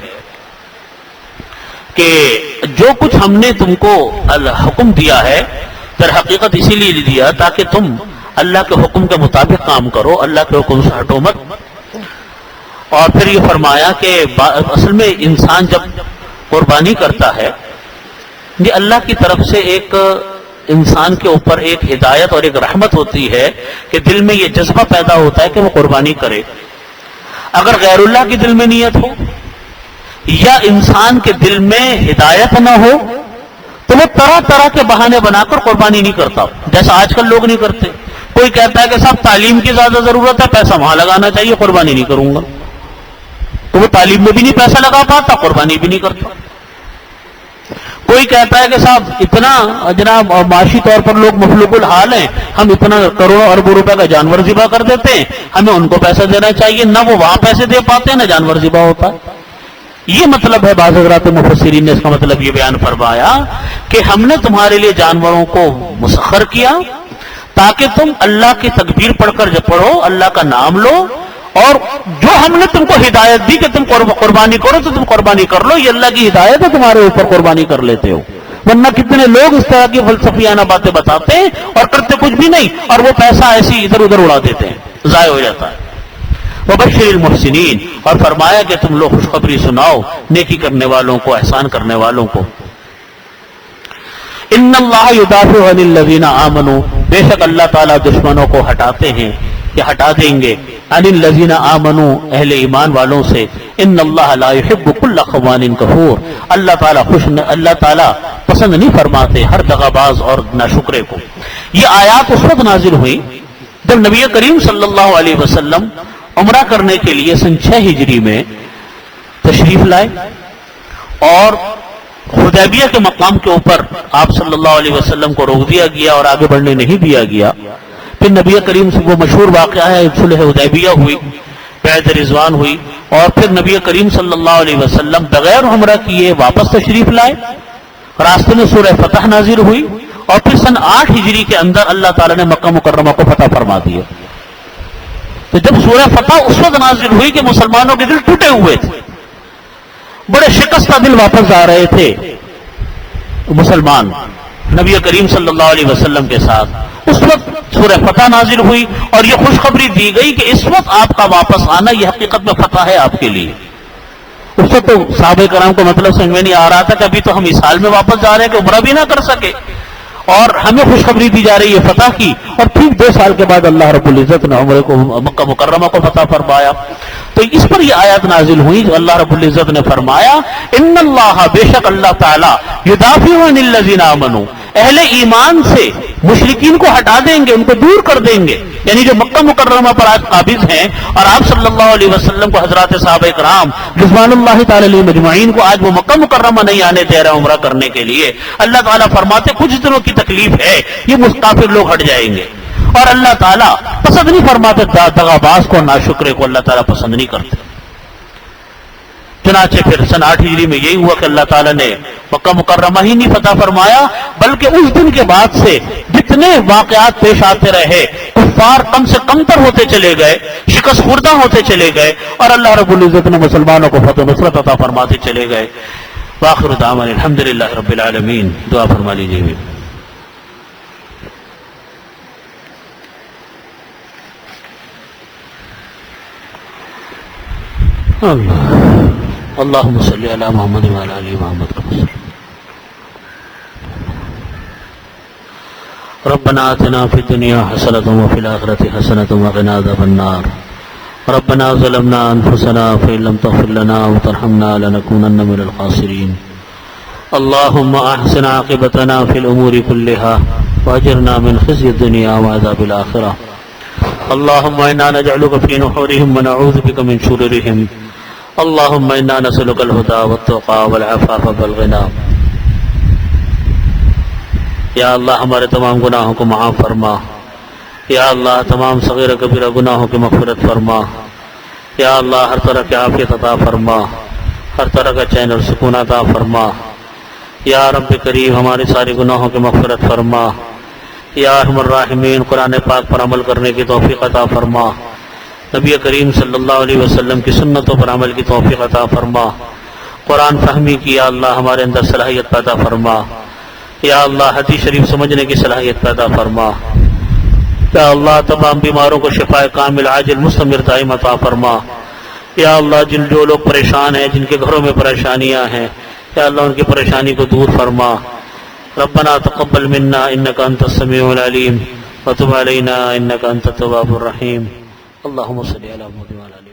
کہ جو کچھ ہم نے تم کو حکم دیا ہے در حقیقت اسی لیے دیا تاکہ تم اللہ کے حکم کے مطابق کام کرو، اللہ کے حکم سے ہٹو مت۔ اور پھر یہ فرمایا کہ اصل میں انسان جب قربانی کرتا ہے، یہ اللہ کی طرف سے ایک انسان کے اوپر ایک ہدایت اور ایک رحمت ہوتی ہے کہ دل میں یہ جذبہ پیدا ہوتا ہے کہ وہ قربانی کرے۔ اگر غیر اللہ کے دل میں نیت ہو یا انسان کے دل میں ہدایت نہ ہو تو وہ طرح طرح کے بہانے بنا کر قربانی نہیں کرتا، جیسا آج کل لوگ نہیں کرتے۔ کوئی کہتا ہے کہ صاحب تعلیم کی زیادہ ضرورت ہے، پیسہ وہاں لگانا چاہیے، قربانی نہیں کروں گا، تو وہ تعلیم میں بھی نہیں پیسہ لگا پاتا، قربانی بھی نہیں کرتا۔ کوئی کہتا ہے کہ صاحب اتنا جناب معاشی طور پر لوگ مفلوق الحال ہیں، ہم اتنا کروڑوں اربوں روپے کا جانور ذبح کر دیتے ہیں، ہمیں ان کو پیسہ دینا چاہیے، نہ وہ وہاں پیسے دے پاتے ہیں نہ جانور ذبح ہوتا ہے۔ یہ مطلب ہے، بعض حضرات مفسرین نے اس کا مطلب یہ بیان فرمایا کہ ہم نے تمہارے لیے جانوروں کو مسخر کیا تاکہ تم اللہ کی تکبیر پڑھ کر جب پڑھو، اللہ کا نام لو، اور جو ہم نے تم کو ہدایت دی کہ تم قربانی کرو تو تم قربانی کر لو، یہ اللہ کی ہدایت ہے، تمہارے اوپر قربانی کر لیتے ہو۔ ورنہ کتنے لوگ اس طرح کی فلسفیانہ باتیں بتاتے ہیں اور کرتے کچھ بھی نہیں، اور وہ پیسہ ایسی ادھر ادھر اڑا دیتے ہیں، ضائع ہو جاتا ہے۔ وبشر المحسنین، اور فرمایا کہ تم لوگ خوشخبری سناؤ نیکی کرنے والوں کو، احسان کرنے والوں کو۔ ان اللہ یدافع عن الذین آمنوا، بے شک اللہ تعالیٰ دشمنوں کو ہٹاتے ہیں کہ ہٹا دیں گے، عن الذین آمنوا، اہل ایمان والوں سے۔ ان اللہ لا يحب كل خوان کفور، اللہ تعالیٰ پسند نہیں فرماتے ہر دغاباز اور ناشکرے کو۔ یہ آیات اس وقت نازل ہوئی جب نبی کریم صلی اللہ علیہ وسلم عمرہ کرنے کے لیے سن 6 ہجری میں تشریف لائے، اور حدیبیہ کے مقام کے اوپر آپ صلی اللہ علیہ وسلم کو روک دیا گیا اور آگے بڑھنے نہیں دیا گیا۔ پھر نبی کریم سے وہ مشہور واقعہ ہے، صلح حدیبیہ ہوئی، بیعت رضوان ہوئی، اور پھر نبی کریم صلی اللہ علیہ وسلم بغیر عمرہ کیے واپس تشریف لائے، راستے میں سورہ فتح نازل ہوئی، اور پھر سن 8 ہجری کے اندر اللہ تعالیٰ نے مکہ مکرمہ کو فتح فرما دیا۔ تو جب سورہ فتح اس وقت نازل ہوئی کہ مسلمانوں کے دل ٹوٹے ہوئے تھے، بڑے شکستہ دل واپس آ رہے تھے مسلمان نبی کریم صلی اللہ علیہ وسلم کے ساتھ، اس وقت سورہ فتح نازل ہوئی اور یہ خوشخبری دی گئی کہ اس وقت آپ کا واپس آنا یہ حقیقت میں فتح ہے آپ کے لیے۔ اس وقت تو صحابہ کرام کو مطلب سمجھ میں نہیں آ رہا تھا کہ ابھی تو ہم اس حال میں واپس جا رہے ہیں کہ عمرہ بھی نہ کر سکے، اور ہمیں خوشخبری دی جا رہی ہے فتح کی، اور ٹھیک 2 سال کے بعد اللہ رب العزت نے عمرے کو مکہ مکرمہ کو فتح فرمایا. تو اس پر یہ آیات نازل ہوئی جو اللہ رب العزت نے فرمایا ان اللہ، بے شک اللہ تعالی، یدافع عن الذین آمنوا، اہل ایمان سے مشرکین کو ہٹا دیں گے، ان کو دور کر دیں گے. یعنی جو مکہ مکرمہ پر آج قابض ہیں، اور آپ صلی اللہ علیہ وسلم کو حضرات صحابہ کرام رضوان اللہ تعالی علیہ مجمعین کو آج وہ مکہ مکرمہ نہیں آنے دے رہے عمرہ کرنے کے لیے، اللہ تعالیٰ فرماتے کچھ دنوں کی تکلیف ہے، یہ کافر لوگ ہٹ جائیں گے. اور اللہ تعالیٰ پسند نہیں فرماتے دغاباز کو، ناشکرے کو اللہ تعالیٰ پسند نہیں کرتے. چنانچہ پھر سن 8 ہجری میں یہی ہوا کہ اللہ تعالیٰ نے مکہ مکرمہ ہی نہیں فتح فرمایا، بلکہ اس دن کے بعد سے جتنے واقعات پیش آتے رہے، کفار کم سے کم تر ہوتے چلے گئے، شکست خوردہ ہوتے چلے گئے، اور اللہ رب العزت نے مسلمانوں کو فتح نصرت عطا فرماتے چلے گئے. وآخر دعوانا الحمدللہ رب العالمین. دعا فرما لیجیے. اللہم صلی علی محمد وعلی آل محمد ربنا آتنا فی الدنیا حسنۃ وفی الآخرۃ حسنۃ وقنا عذاب النار. ربنا ظلمنا انفسنا فإن لم تغفر لنا وترحمنا لنكونن من الخاسرین. اللہم احسن عاقبتنا فی الامور كلها واجرنا من خزي الدنیا وعذاب الآخرہ. اللہم انا نجعلک فی نحورهم ونعوذ بک من شرورهم. اللہم انا نسألک الہدی والتقی والعفاف والغنی. یا اللہ ہمارے تمام گناہوں کو معاف فرما. یا اللہ تمام صغیر کبیرہ گناہوں کی مغفرت فرما. یا اللہ ہر طرح کی عافیت عطا فرما، ہر طرح کا چین اور سکون عطا فرما. یا رب کریم ہمارے سارے گناہوں کی مغفرت فرما. یا ارحم الراحمین قرآن پاک پر عمل کرنے کی توفیق عطا فرما. نبی کریم صلی اللہ علیہ وسلم کی سنتوں پر عمل کی توفیق عطا فرما. قرآن فہمی کی یا اللہ ہمارے اندر صلاحیت پیدا فرما. یا اللہ حدیث شریف سمجھنے کی صلاحیت پیدا فرما. یا اللہ تمام بیماروں کو شفاء کامل عاجل مستمر دائم عطا فرما. یا اللہ جو لوگ پریشان ہیں، جن کے گھروں میں پریشانیاں ہیں، یا اللہ ان کی پریشانی کو دور فرما. ربنا تقبل منا انک انت السمیع العلیم وتب علینا انک انت التواب الرحیم. اللہم صلی علی محمد وعلی آلہ